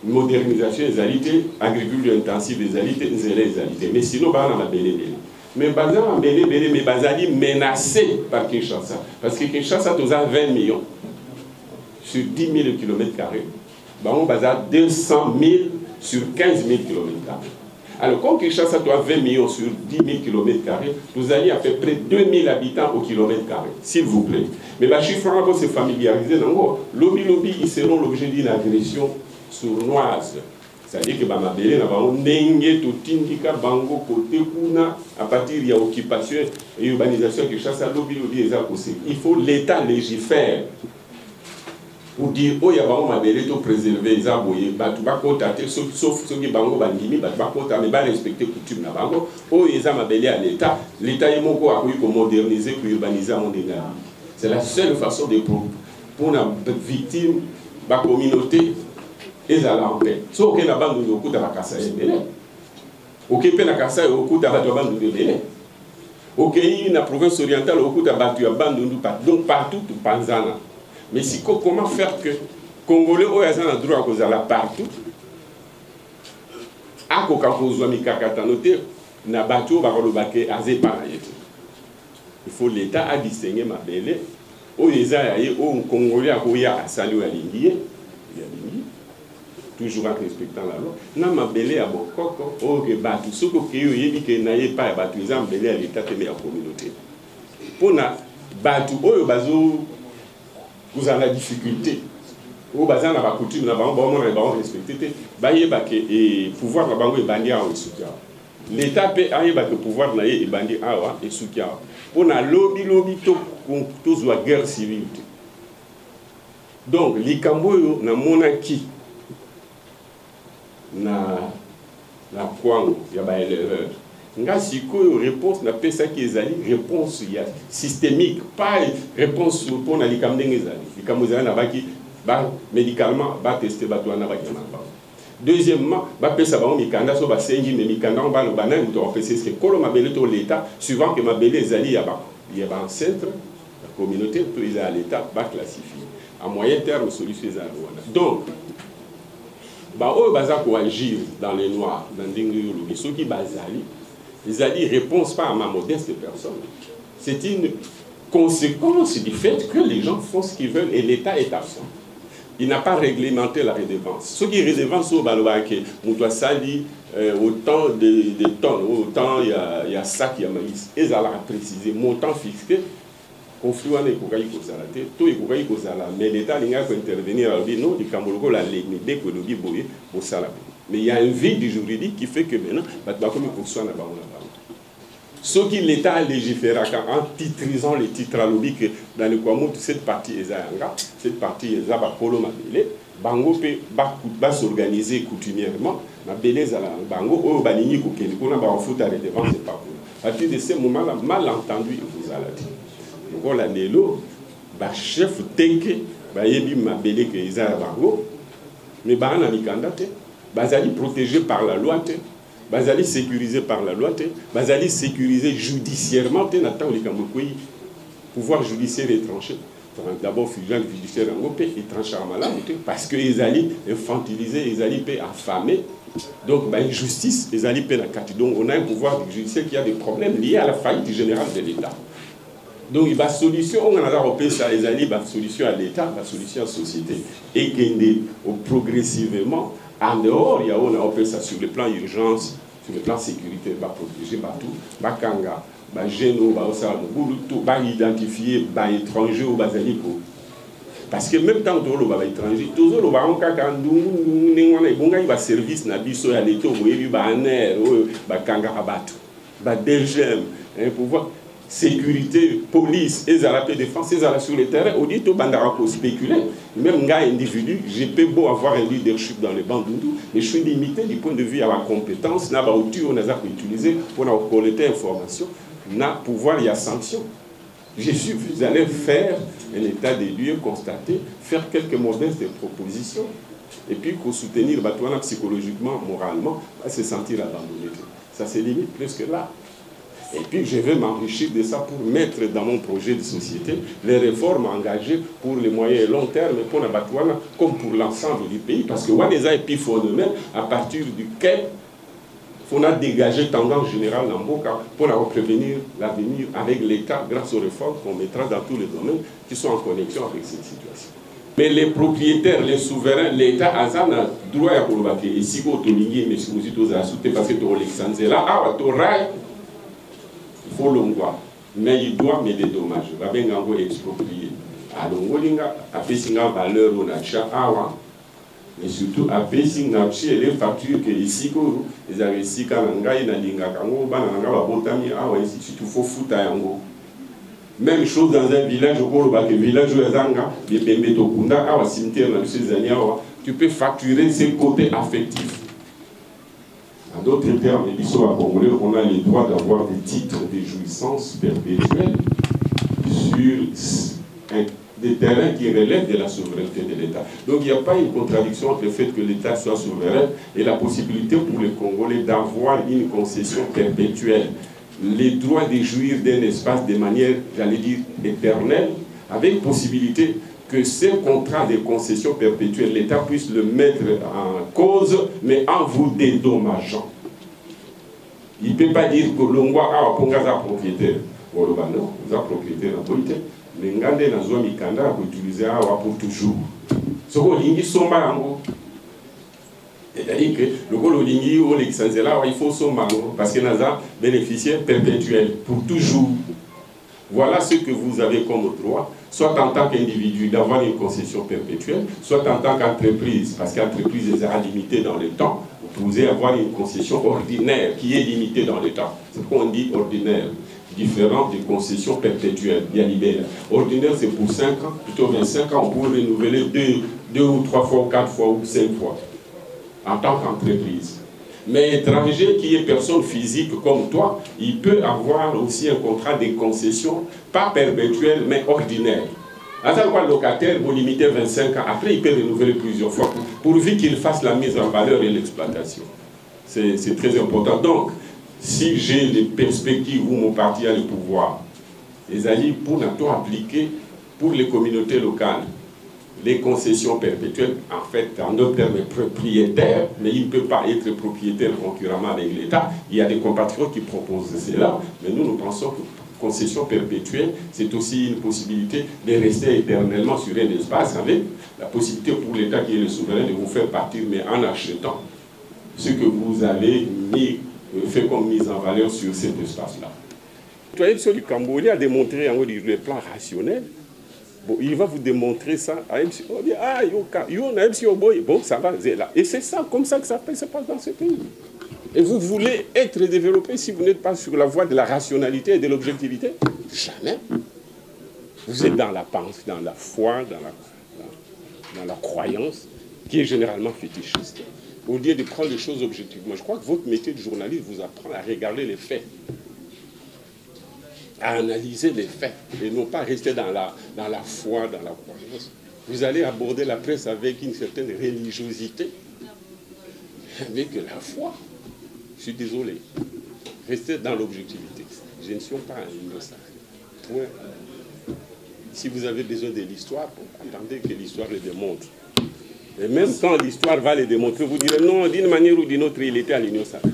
modernisation des alités, agriculture intensive des alités, des alités. Mais sinon, Bana m'a belé. Mais Bazar belé, mais Bazali menacé par Kinshasa. Parce que Kinshasa, tu as 20 millions sur 10 000 km². Bango Bazar 200 000 sur 15 000 km². Alors, comme Kinshasa, tu as 20 millions sur 10 000 km², vous allez à peu près 2 000 habitants au kilomètre carré, s'il vous plaît. Mais le chiffre, on va se familiariser. Lobby, ils seront l'objet d'une agression sournoise. C'est-à-dire que Bamabélé n'a pas n'engue tout indika bango côté kuna à partir de l'occupation et l'urbanisation que chasse à lobby les a poussé. Il faut l'État légifère pour dire oh il y a bango Mabélé tout préserver les aboyés batu ba kotater sauf ceux qui bango bandimi batu ba kotater mais ba respecter coutume na bango oh ils a Mabélé à l'État est moko a pour moderniser pour urbaniser mon dégât. C'est la seule façon de pour la victime la communauté. Et ça l'a en paix. Sauf que la bande de Okuta va casser les bélés. Ok, la casse au Okuta va bande de bélé. Ok, la province orientale au Okuta va battu à bande de partout. Donc partout, tout Panzana. Mais si comment faire que Congolais ont un droit à cause de la partout akoka kozwa mikakatano te na bato bakolobake azepa na ye te. Il faut l'État a distingué mabele oyo eza ya ye oyo Congolais akoya asali oyo alingi ye toujours en respectant la loi na mabele ya bokoko oyo ke bato soki okei oyebi ke na ye pa ya bato eza mabele ya l'État te me ya communauté mpona bato oyo kozala difficulté oyo baza na bacoutume na bango baomona na bango respecté te bayeba ke pouvoir na bango ebandi awa esuki awa l'État pe ayeba ke pouvoir na ye ebandi awa esuki awa mpona lobi tozwa guerre civile te. Donc likambo oyo namonaki na kwango ya baéleveur nga sikoyo réponse napesaki ezali réponse ya systémique pas réponse mpona likambo ndenge ezali likambo ezali nabaki médicalement bateste bato wana bakema bango. Deuxièmement bapesa bango mikanda so basengi me mikanda ngo baloba nani moto apesa eske kolo mabele to l'État suivant que mabele ezali ya bancêtre la communauté to eza ya l'État baclassifie à moyen terme solution ezali wana. Donc oyo baza koagir dans les noirs dans ndenge oyo olobi soki bazali ezali réponse pas à ma modeste personne, c'est une conséquence du fait que les gens font ce qu'ils veulent et l'État est absent. Il n'a pas réglementé la redevance. Ce qui est redevance au Balouake, Moutoua Sali, autant de tonnes, autant il y a sac, il y a maïs, et ça a précisé, montant fixé, conflit en Ekokaï Kozalate, tout Ekokaï Kozala, mais l'État n'a pas intervenir à dire non, du Camboloko, la dès que nous dit Boye, au Salabé. Mais il y a un vide du juridique qui fait que maintenant, comme il soit là-bas, ce qui l'État a légiféré en titrisant les titres à l'obi que dans le Kwamou, cette partie est Zayanga, cette partie est Zabakolo Mabele, Bango va s'organiser coutumièrement, Mabele Zala, Bango, Oyo Banini Koukeni, qu'on a en foot à redevance, c'est pas pour. À partir de ce moment-là, malentendu, vous allez dire. Donc, la Nélo, chef Tenke, Yebi Mabele que Zaya Bango, mais Bahana Mikandate, Bazali protégé par la loi. Bazali sécurisé par la loi, Bazali sécurisé judiciairement, pouvoir judiciaire étranger. D'abord, fusion judiciaire en Europe, étranger à malade, parce que les alliés infantilisés, les alliés affamés. Donc, injustice, les alliés pénacati. Donc, on a un pouvoir judiciaire qui a des problèmes liés à la faillite générale de l'État. Donc, il y a une solution, on a repéré ça, les alliés, une solution à l'État, une solution à la société. Et progressivement, en dehors, il y a on a opéré ça sur le plan urgence, sur le plan sécurité, va protéger tout, va kanga, va géno, va osar, va identifier, va étranger ou va zaliko. Parce que même tant que on va étranger, toujours on va en cas quand on va service na biso ya l'état, on va aner, va kanga abatu, va DGM, pouvoir sécurité, police, et la paix défense, et sur le terrain, on dit tout bandara pour spéculer. Même un individu, j'ai pas beau avoir un leadership dans les bandes, mais je suis limité du point de vue à la compétence, n'a pas outil on a utilisé pour collecter information, n'a pouvoir il y a sanction. Jésus, vous allez faire un état des lieux, constater, faire quelques modestes propositions, et puis pour soutenir Batouana psychologiquement, moralement, va se sentir abandonné. Ça se limite plus que là. Et puis je vais m'enrichir de ça pour mettre dans mon projet de société les réformes engagées pour les moyens et long terme pour la Batouana comme pour l'ensemble du pays. Parce que Waneza et puis Fondement, à partir duquel il faut dégager tendance générale dans Boka pour prévenir l'avenir avec l'État grâce aux réformes qu'on mettra dans tous les domaines qui sont en connexion avec cette situation. Mais les propriétaires, les souverains, l'État a un droit à Kolobake. Et si vous avez mais si vous avez parce que vous avez là, il faut l'ongwa. Mais il doit mettre des dommages. Il va bien exproprier. Alors, il va faire valeur au achat. Mais surtout, après, si on a les factures que ici, les investissements, il faut foutre. Même chose dans un village, au village tu peux facturer ses côtés affectifs. En d'autres termes, on a le droit d'avoir des titres de jouissance perpétuelle sur des terrains qui relèvent de la souveraineté de l'État. Donc il n'y a pas une contradiction entre le fait que l'État soit souverain et la possibilité pour les Congolais d'avoir une concession perpétuelle. Les droits de jouir d'un espace de manière, j'allais dire, éternelle, avec possibilité que ces contrats de concession perpétuelle, l'État puisse le mettre en cause, mais en vous dédommageant. Il ne peut pas dire que l'Ongwa a un propriétaire. Non, vous êtes propriétaire de la politique. Mais vous avez un mikanda pour utiliser pour toujours. Ce que vous avez c'est-à-dire que le Gololingui ou l'Exanzela, il faut son mango parce qu'il y a un bénéficiaire perpétuel pour toujours. Voilà ce que vous avez comme droit, soit en tant qu'individu d'avoir une concession perpétuelle, soit en tant qu'entreprise, parce qu'entreprise est limitée dans le temps. Vous pouvez avoir une concession ordinaire qui est limitée dans le temps. C'est pourquoi on dit ordinaire, différent des concessions perpétuelles, bien libérées. Ordinaire, c'est pour 5 ans, plutôt 25 ans, on peut renouveler 2 ou 3 fois, ou 4 fois, ou 5 fois, en tant qu'entreprise. Mais étranger qui est personne physique comme toi, il peut avoir aussi un contrat de concession, pas perpétuel, mais ordinaire. À savoir locataire, vous limitez 25 ans, après il peut renouveler plusieurs fois, pourvu qu'il fasse la mise en valeur et l'exploitation. C'est très important. Donc, si j'ai les perspectives où mon parti a le pouvoir, les alliés pour appliquer pour les communautés locales, les concessions perpétuelles, en fait, en d'autres termes, propriétaires, mais il ne peut pas être propriétaire concurremment avec l'État. Il y a des compatriotes qui proposent cela, mais nous pensons que concession perpétuelle, c'est aussi une possibilité de rester éternellement sur un espace avec la possibilité pour l'État qui est le souverain de vous faire partir, mais en achetant ce que vous avez fait comme mise en valeur sur cet espace-là. Le citoyen du Cambodge a démontré en haut du plan rationnel. Bon, il va vous démontrer ça à MC. On dit, ah, bon, ça va, là. Et c'est ça, comme ça que ça se passe dans ce pays. Et vous voulez être développé si vous n'êtes pas sur la voie de la rationalité et de l'objectivité? Jamais. Vous êtes dans la pensée, dans la foi, dans la croyance, qui est généralement fétichiste. Au lieu de prendre les choses objectivement. Je crois que votre métier de journaliste vous apprend à regarder les faits, à analyser les faits, et non pas rester dans la foi, dans la croyance. Vous allez aborder la presse avec une certaine religiosité, avec la foi. Je suis désolé. Restez dans l'objectivité. Je ne suis pas un innocent. Point. Si vous avez besoin de l'histoire, attendez que l'histoire le démontre. Et même quand l'histoire va le démontrer, vous direz non, d'une manière ou d'une autre, il était à l'Union sacrée.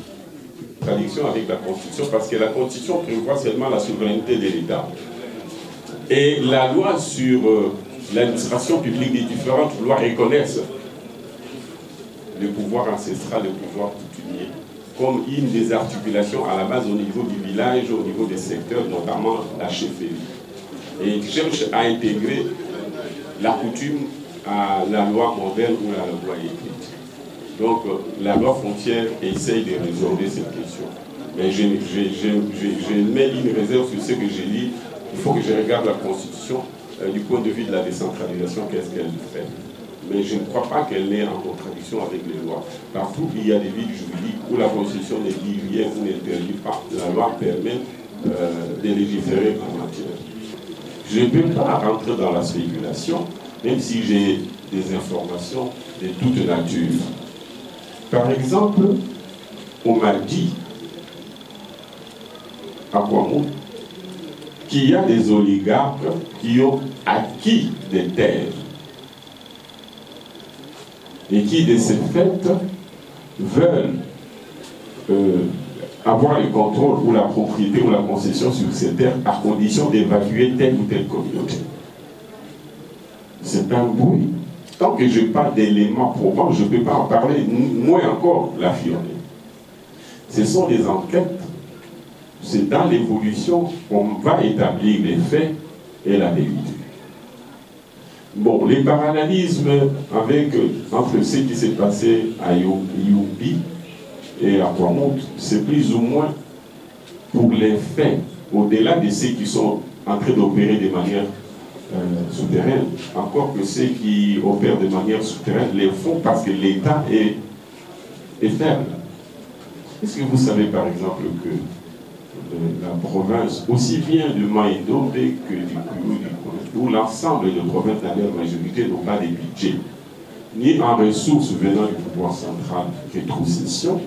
Contradiction avec la Constitution, parce que la Constitution prévoit seulement la souveraineté de l'État. Et la loi sur l'administration publique des différentes lois reconnaissent le pouvoir ancestral, le pouvoir coutumier, comme une des articulations à la base au niveau du village, au niveau des secteurs, notamment la chefferie. Et ils cherchent à intégrer la coutume à la loi moderne ou à la loi écrite. Donc la loi foncière essaye de résoudre cette question. Mais je mets une réserve sur ce que j'ai dit. Il faut que je regarde la Constitution du point de vue de la décentralisation, qu'est-ce qu'elle fait. Mais je ne crois pas qu'elle est en contradiction avec les lois. Partout, il y a des vides juridiques où la Constitution ne dit rien ou n'interdit pas. La loi permet de légiférer en matière. Je ne peux pas rentrer dans la spéculation, même si j'ai des informations de toute nature. Par exemple, on m'a dit à Kwamou qu'il y a des oligarques qui ont acquis des terres et qui, de ce fait, veulent avoir le contrôle ou la propriété ou la concession sur ces terres à condition d'évacuer telle ou telle communauté. C'est un bruit. Tant que je parle d'éléments probants, je ne peux pas en parler, moins encore l'affirmer. Ce sont des enquêtes, c'est dans l'évolution qu'on va établir les faits et la vérité. Bon, les parallélismes entre ce qui s'est passé à Yumbi et à Kwamouth, c'est plus ou moins pour les faits, au-delà de ceux qui sont en train d'opérer de manière souterraine, encore que ceux qui opèrent de manière souterraine les font parce que l'État est faible. Est-ce que vous savez par exemple que la province, aussi bien de Maïdombe que du Kourou, où l'ensemble des provinces dans leur majorité n'ont pas de budget, ni en ressources venant du pouvoir central, rétrocession,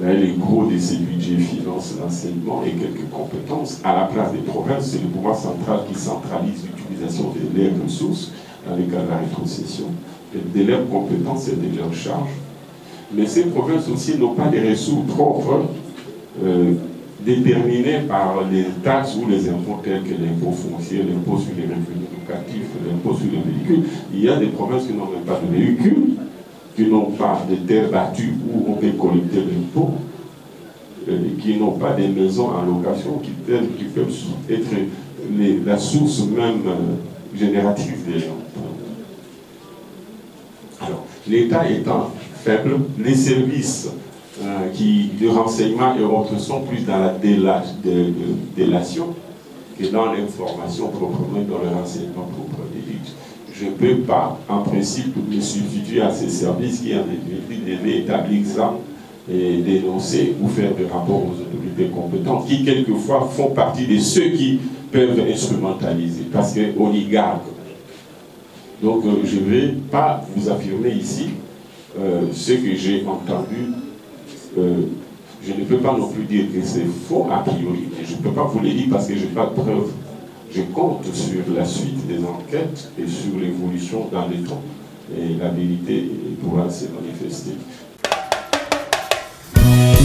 Là, les gros de ces budgets financent l'enseignement et quelques compétences. À la place des provinces, c'est le pouvoir central qui centralise l'utilisation de leurs ressources dans le cas de la rétrocession, de leurs compétences et de leurs charges. Mais ces provinces aussi n'ont pas des ressources propres déterminées par les taxes ou les impôts tels que l'impôt foncier, l'impôt sur les revenus locatifs, l'impôt sur les véhicules. Il y a des provinces qui n'ont même pas de véhicules, qui n'ont pas de terres battues où on peut collecter l'impôt, qui n'ont pas des maisons en location qui peuvent être la source même générative des emplois. Alors, l'État étant faible, les services de renseignement et autres sont plus dans la délation que dans l'information proprement, dans le renseignement propre des luttes. Je ne peux pas, en principe, me substituer à ces services qui, en définitive, devaient établir ça et dénoncer ou faire des rapports aux autorités compétentes, qui, quelquefois, font partie de ceux qui peuvent instrumentaliser, parce que oligarques. Donc, je ne vais pas vous affirmer ici ce que j'ai entendu. Je ne peux pas non plus dire que c'est faux a priori. Je ne peux pas vous le dire parce que je n'ai pas de preuves. Je compte sur la suite des enquêtes et sur l'évolution dans les temps. Et la vérité pourra se manifester.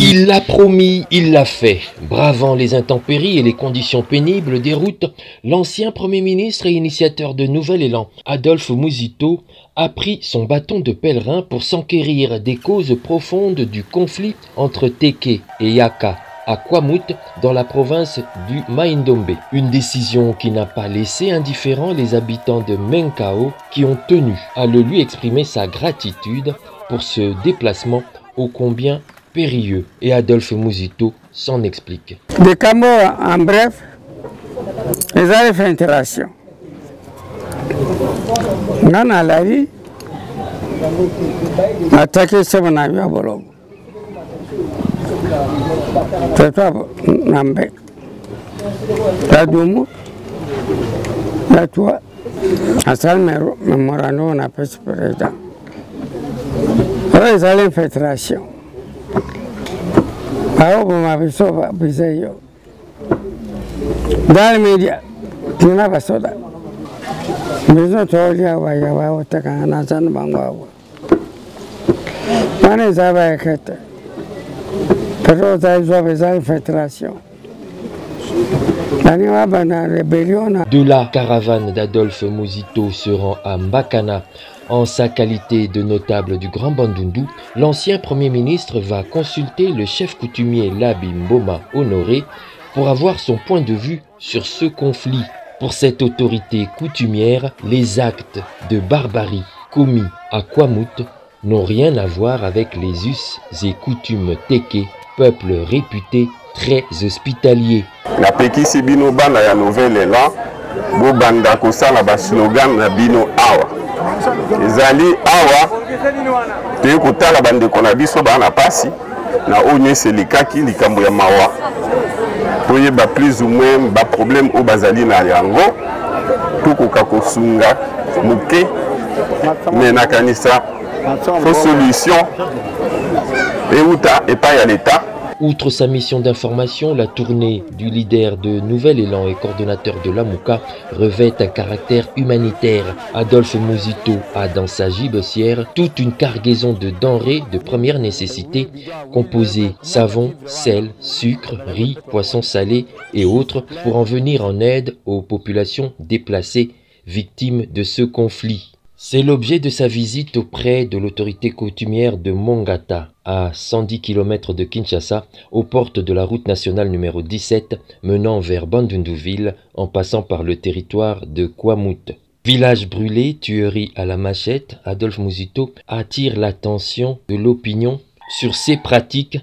Il l'a promis, il l'a fait. Bravant les intempéries et les conditions pénibles des routes, l'ancien Premier ministre et initiateur de Nouvel Élan, Adolphe Muzito, a pris son bâton de pèlerin pour s'enquérir des causes profondes du conflit entre Teke et Yaka à Kwamouth dans la province du Mai-Ndombe. Une décision qui n'a pas laissé indifférents les habitants de Menkao qui ont tenu à le lui exprimer sa gratitude pour ce déplacement ô combien périlleux. Et Adolphe Muzito s'en explique. Des Camo, en bref, les avaient fait interaction. On a la vie, attaqué ce qu'on a vu à Bolo. C'est toi, Nambé. La Doumou, la toi, à Salmero, Memorano, on appelle ce président. Alors, ils allaient faire interaction. Alors, on m'a vu ça, dans les médias, tu n'as pas ça. Maison Tolia, Waya, Otakana, San Bangwa. Mané Zaba Kete. Pero Zaizwa Fédération. De la caravane d'Adolphe Muzito se rend à Mbakana. En sa qualité de notable du Grand Bandundu, l'ancien Premier ministre va consulter le chef coutumier Labi Mboma Honoré pour avoir son point de vue sur ce conflit. Pour cette autorité coutumière, les actes de barbarie commis à Kwamouth n'ont rien à voir avec les us et coutumes Teke, peuple réputé très hospitalier. Na pekisi bino bana ya Nouvel Élan, bo banda kosala ba slogan na bino awa. Ezali awa, te kotala bandeko na biso bana pasi, na onye selikaki likambo ya mawa. Poye ba plus ou moins ba problème o bazali na yango, tukoka kosunga muke, mais na kanisa, faux solution, et outa et pas à l'État. Outre sa mission d'information, la tournée du leader de Nouvel Élan et coordonnateur de l'Amouka revêt un caractère humanitaire. Adolphe Muzito a dans sa gibecière toute une cargaison de denrées de première nécessité composées savon, sel, sucre, riz, poissons salés et autres pour en venir en aide aux populations déplacées victimes de ce conflit. C'est l'objet de sa visite auprès de l'autorité coutumière de Mongata, à 110 km de Kinshasa, aux portes de la route nationale numéro 17, menant vers Bandundu-ville, en passant par le territoire de Kwamouth. Village brûlé, tuerie à la machette, Adolphe Muzito attire l'attention de l'opinion sur ces pratiques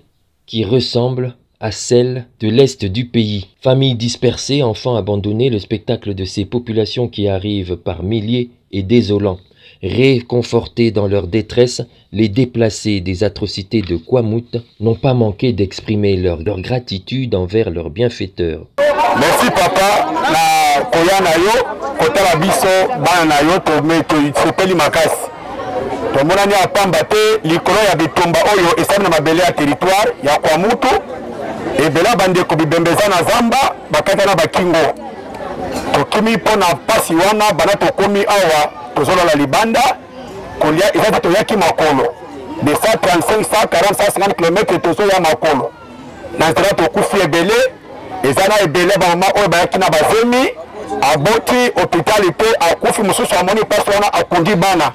qui ressemblent à celles de l'Est du pays. Familles dispersées, enfants abandonnés, le spectacle de ces populations qui arrivent par milliers est désolant. Réconfortés dans leur détresse, les déplacés des atrocités de Kwamouth n'ont pas manqué d'exprimer leur gratitude envers leurs bienfaiteurs. Merci papa, na koya na yo, kota la biso, bana na yo, to sepeli makasi. tomonani apamba te likolo ya bitumba oyo esali na mabele ya territoire ya Kwamutu ebela bandeko bibembeza na zamba bakata na bakingo tokimi mpona mpasi wana bana tokomi awa tozolola libanda kolia ezati toyaki makolo de 135 140 150 km tozoya makolo na nzela tokufi ebele eza na ebele bamama oyo bayaki na bazemi aboti hôpital mpe akufi mosusu amoni mpasi wana akundi bana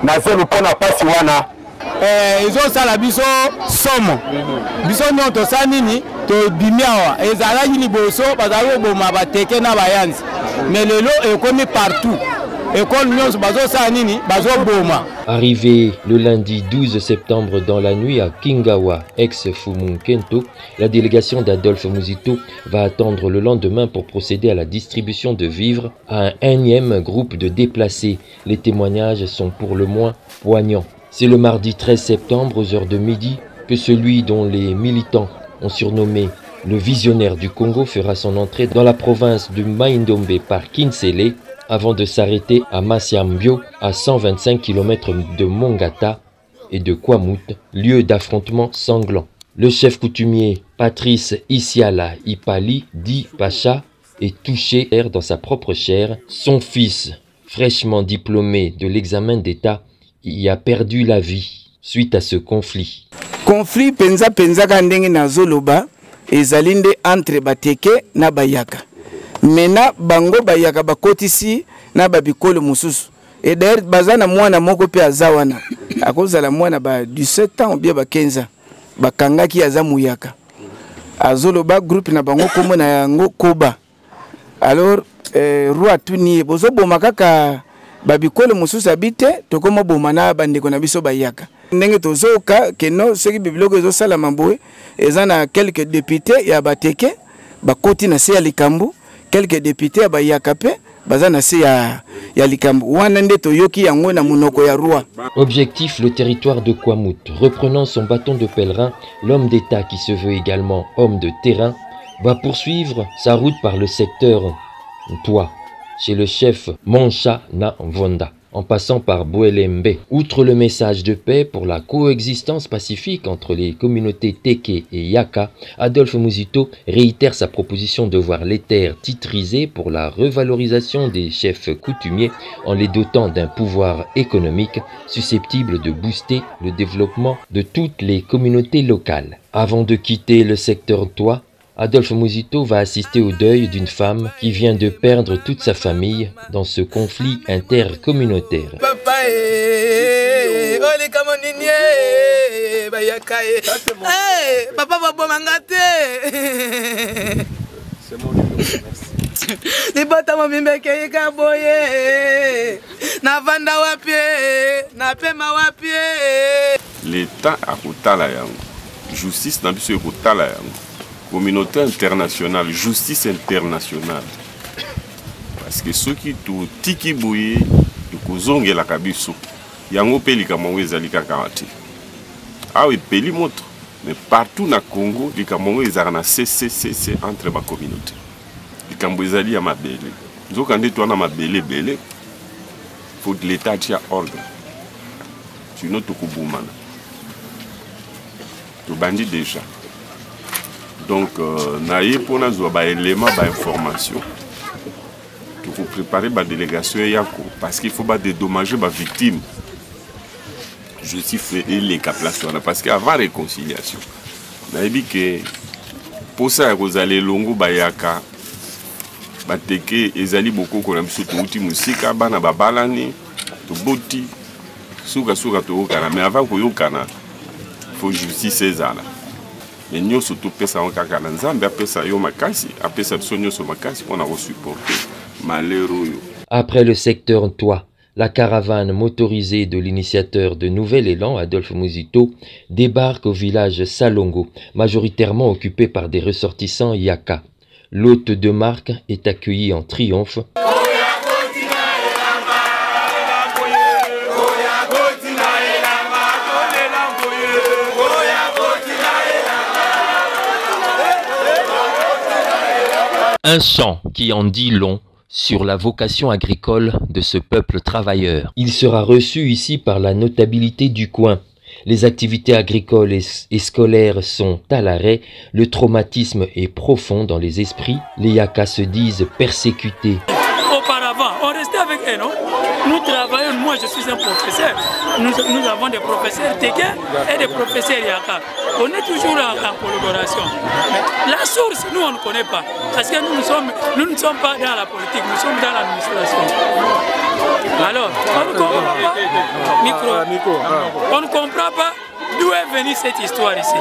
na zelu mpona mpasi wana ezosala biso somo biso nyonso tosala nini tobimi awa ezalaki liboso bazali koboma bateke na bayanzi mais lelo ekomi partout école nyonso bazosala nini bazoboma. Arrivé le lundi 12 septembre dans la nuit à Kingawa, ex-Fumunkento, la délégation d'Adolphe Muzito va attendre le lendemain pour procéder à la distribution de vivres à un énième groupe de déplacés. Les témoignages sont pour le moins poignants. C'est le mardi 13 septembre aux heures de midi que celui dont les militants ont surnommé le visionnaire du Congo fera son entrée dans la province de Maindombe par Kinsele, avant de s'arrêter à Masiambio, à 125 km de Mongata et de Kwamut, lieu d'affrontement sanglant. Le chef coutumier Patrice Isiala Ipali, dit Pacha, est touché dans sa propre chair. Son fils, fraîchement diplômé de l'examen d'État, y a perdu la vie suite à ce conflit. Conflit penza kandenge na zoloba ezalinde entre bateke na bayaka. Mena bango bayaka bakotisi na babikolo mususu. Et d'ailleurs bazana mwana moko pe azawana. Akozala mwana ba 17 ans ou bien ba 15 ans. Bakangaki aza muyaka. Azoloba groupe na bango komo na yango koba. Alors roi tuni bozo boma kaka babikolo mususu abite tokoma boma na bandeko na biso bayaka. Ndenge tozoka keno seki bibiloko ezo sala mamboe ezana quelques députés ya bateke bakoti na se ya likambu. Quelques députés à Bayakape, bazana se ya likambu. Wana nde toyoki yango na munoko ya roi. Objectif, le territoire de Kwamut. Reprenant son bâton de pèlerin, l'homme d'État qui se veut également homme de terrain va poursuivre sa route par le secteur Toa, chez le chef Moncha na Vonda, en passant par Bouelembe. Outre le message de paix pour la coexistence pacifique entre les communautés Teke et Yaka, Adolphe Muzito réitère sa proposition de voir les terres titrisées pour la revalorisation des chefs coutumiers en les dotant d'un pouvoir économique susceptible de booster le développement de toutes les communautés locales. Avant de quitter le secteur Toa, Adolphe Muzito va assister au deuil d'une femme qui vient de perdre toute sa famille dans ce conflit intercommunautaire. L'État a kotala yango, justice na biso ekotala yango. Communauté internationale, justice internationale. Parce que ceux qui tout tiki bouye, ils la kabiso. Yango peli kamongo ezali kakawati. Ah oui, peli montre. Mais partout na Congo, les kamongo ezali CCCC entre ma communauté. Les kambo ezali ya mabele. Nous quand on a mabele bele, faut que l'État tient ordre. Sinon tout koubumana. Tout bandit déjà. Donc, naïe pour nous avoir des éléments d'information. Il faut préparer la délégation parce qu'il faut pas dédommager les victimes. Je suis fait les caplations parce qu'avant réconciliation, naïe dit que pour ça vous allez longo bayaka, bateke ezali beaucoup qu'on a mis surtout outil musique, bana babalani, tout boti, souka tout kana. Mais avant qu'on y kana, faut justice César. Mais nous surtout pesa on kaka na nzambe apesa yo makasi apesa biso nyoso makasi pour na supporter malheureux. Après le secteur Toa, la caravane motorisée de l'initiateur de Nouvel Élan, Adolphe Muzito, débarque au village Salongo, majoritairement occupé par des ressortissants Yaka. L'hôte de marque est accueilli en triomphe. Un chant qui en dit long sur la vocation agricole de ce peuple travailleur. Il sera reçu ici par la notabilité du coin. Les activités agricoles et scolaires sont à l'arrêt, le traumatisme est profond dans les esprits, les Yakas se disent persécutés. Auparavant, on restait avec eux, non? Nous travaillons, moi je suis un professeur, nous avons des professeurs Téké et des professeurs Yaka. On est toujours en collaboration. Mais la source, nous on ne connaît pas, parce que nous ne sommes pas dans la politique, nous sommes dans l'administration. Alors, on ne comprend pas, on ne comprend pas d'où est venue cette histoire ici.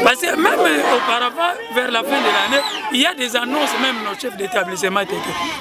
Parce que même auparavant, vers la fin de l'année, il y a des annonces, même nos chefs d'établissement.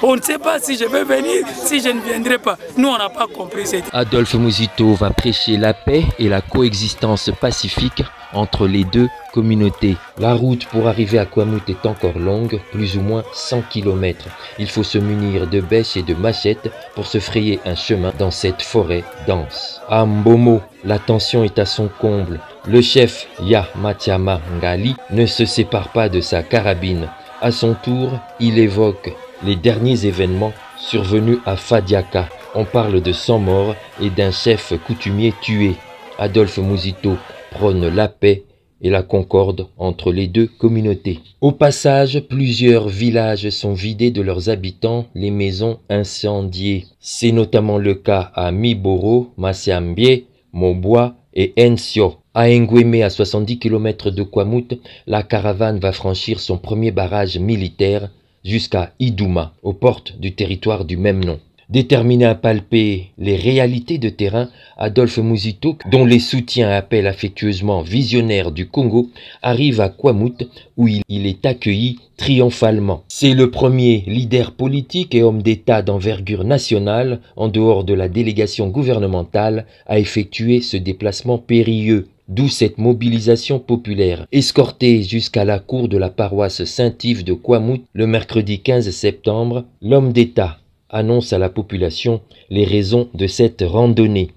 On ne sait pas si je vais venir, si je ne viendrai pas. Nous, on n'a pas compris cette histoire. Adolphe Muzito va prêcher la paix et la coexistence pacifique entre les deux communautés. La route pour arriver à Kwamouth est encore longue, plus ou moins 100 km. Il faut se munir de bêches et de machettes pour se frayer un chemin dans cette forêt dense. À Mbomo, la tension est à son comble. Le chef Ya Matiama Ngali ne se sépare pas de sa carabine. À son tour, il évoque les derniers événements survenus à Fadiaka. On parle de 100 morts et d'un chef coutumier tué. Adolphe Muzito prône la paix et la concorde entre les deux communautés. Au passage, plusieurs villages sont vidés de leurs habitants, les maisons incendiées. C'est notamment le cas à Miboro, Masiambie, Moboa et Ensio. À Ngweme, à 70 km de Kwamouth, la caravane va franchir son premier barrage militaire jusqu'à Idouma, aux portes du territoire du même nom. Déterminé à palper les réalités de terrain, Adolphe Muzito, dont les soutiens appellent affectueusement visionnaire du Congo, arrive à Kwamouth où il est accueilli triomphalement. C'est le premier leader politique et homme d'État d'envergure nationale, en dehors de la délégation gouvernementale, à effectuer ce déplacement périlleux. D'où cette mobilisation populaire. Escorté jusqu'à la cour de la paroisse Saint-Yves de Kwamouth le mercredi 15 septembre, l'homme d'État annonce à la population les raisons de cette randonnée.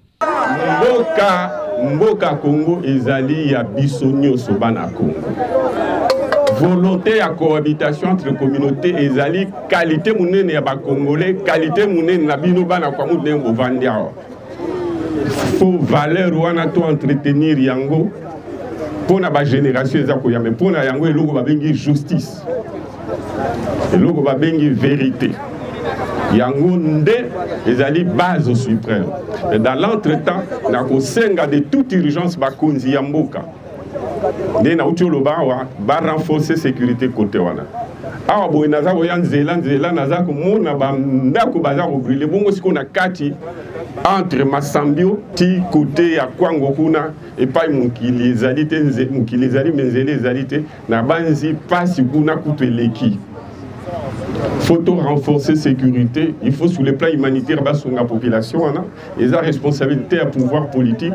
Mboka Congo ezali ya biso nyonso bana Congo. Volonté à cohabitation entre communautés ezali qualité munene ya ba Congolais, qualité munene na bino bana Kwamouth ndengo vandia. Faut valeur wana to entretenir yango pour na ba génération ezako ya mais pour na yango eloko ba bengi justice. Eloko ba bengi vérité. Yango nde ezali base suprême. Et dans l'entretemps, na ko senga de toute urgence ba konzi ya mboka. Nde na utolo ba renforcer sécurité côté wana. Awa boy naza ko ya nzela naza ko mona ba ndako baza ko brûler bongo siko na kati entre Masambio ti côté ya Kwango kuna et pas mukili ezali te mukili ezali menzele ezali te na banzi pasi kuna kuteleki. Faut renforcer la sécurité, il faut sur le plan humanitaire sur la population, et la responsabilité à pouvoir politique,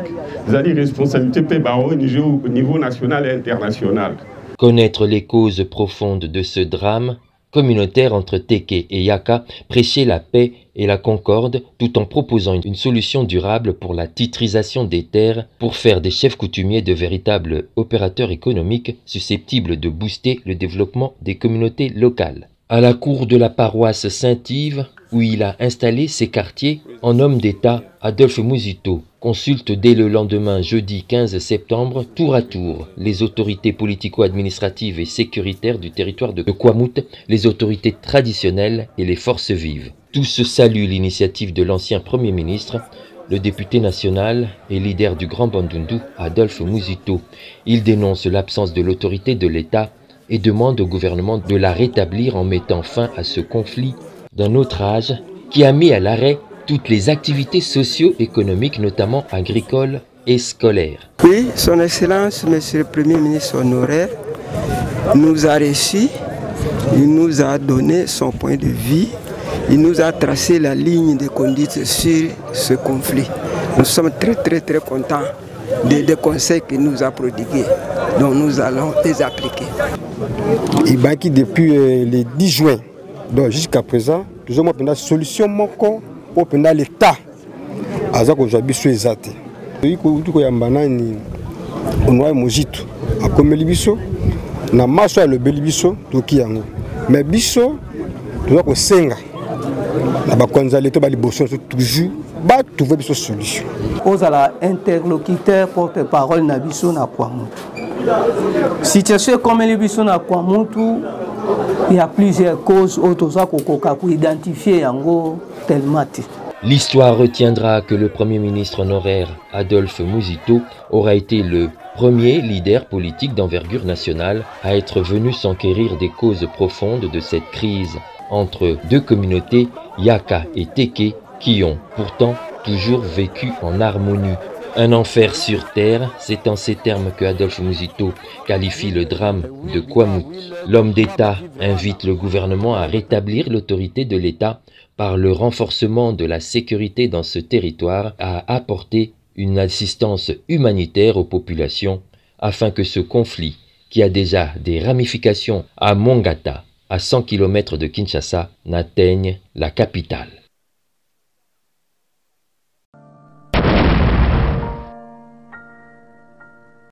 la responsabilité au niveau national et international. Connaître les causes profondes de ce drame communautaire entre Téké et Yaka, prêcher la paix et la concorde tout en proposant une solution durable pour la titrisation des terres pour faire des chefs coutumiers de véritables opérateurs économiques susceptibles de booster le développement des communautés locales. À la cour de la paroisse Saint-Yves, où il a installé ses quartiers, en homme d'État, Adolphe Muzito consulte dès le lendemain, jeudi 15 septembre, tour à tour, les autorités politico-administratives et sécuritaires du territoire de Kwamouth, les autorités traditionnelles et les forces vives. Tous saluent l'initiative de l'ancien Premier ministre, le député national et leader du Grand Bandundu, Adolphe Muzito. Il dénonce l'absence de l'autorité de l'État et demande au gouvernement de la rétablir en mettant fin à ce conflit d'un autre âge qui a mis à l'arrêt toutes les activités socio-économiques, notamment agricoles et scolaires. Oui, Son Excellence, Monsieur le Premier ministre honoraire, nous a reçus, il nous a donné son point de vue, il nous a tracé la ligne de conduite sur ce conflit. Nous sommes très contents des conseils qu'il nous a prodigués, dont nous allons les appliquer. Il baki depuis le 10 juin, donc jusqu'à présent, nous avons une solution pour l'État. Aza ko jabi so ezate. Iko utuko ya mbanani onwa mojito akomeli biso na maso ya le belibiso toki yango. Mais biso toza kosenga na bakonzi ya leta baliboso toujours batrouve biso solution ozala interlocuteur porte-parole na biso na Kwamutu. Situation comme les biso na Kwamutu, il y a plusieurs causes autour pour identifier yango tellement. L'histoire retiendra que le Premier ministre honoraire Adolphe Muzito aura été le premier leader politique d'envergure nationale à être venu s'enquérir des causes profondes de cette crise entre deux communautés, Yaka et Teke, qui ont pourtant toujours vécu en harmonie. Un enfer sur terre, c'est en ces termes que Adolphe Muzito qualifie le drame de Kwamutu. L'homme d'État invite le gouvernement à rétablir l'autorité de l'État par le renforcement de la sécurité dans ce territoire, à apporter une assistance humanitaire aux populations afin que ce conflit, qui a déjà des ramifications à Mongata, à 100 km de Kinshasa, n'atteigne la capitale.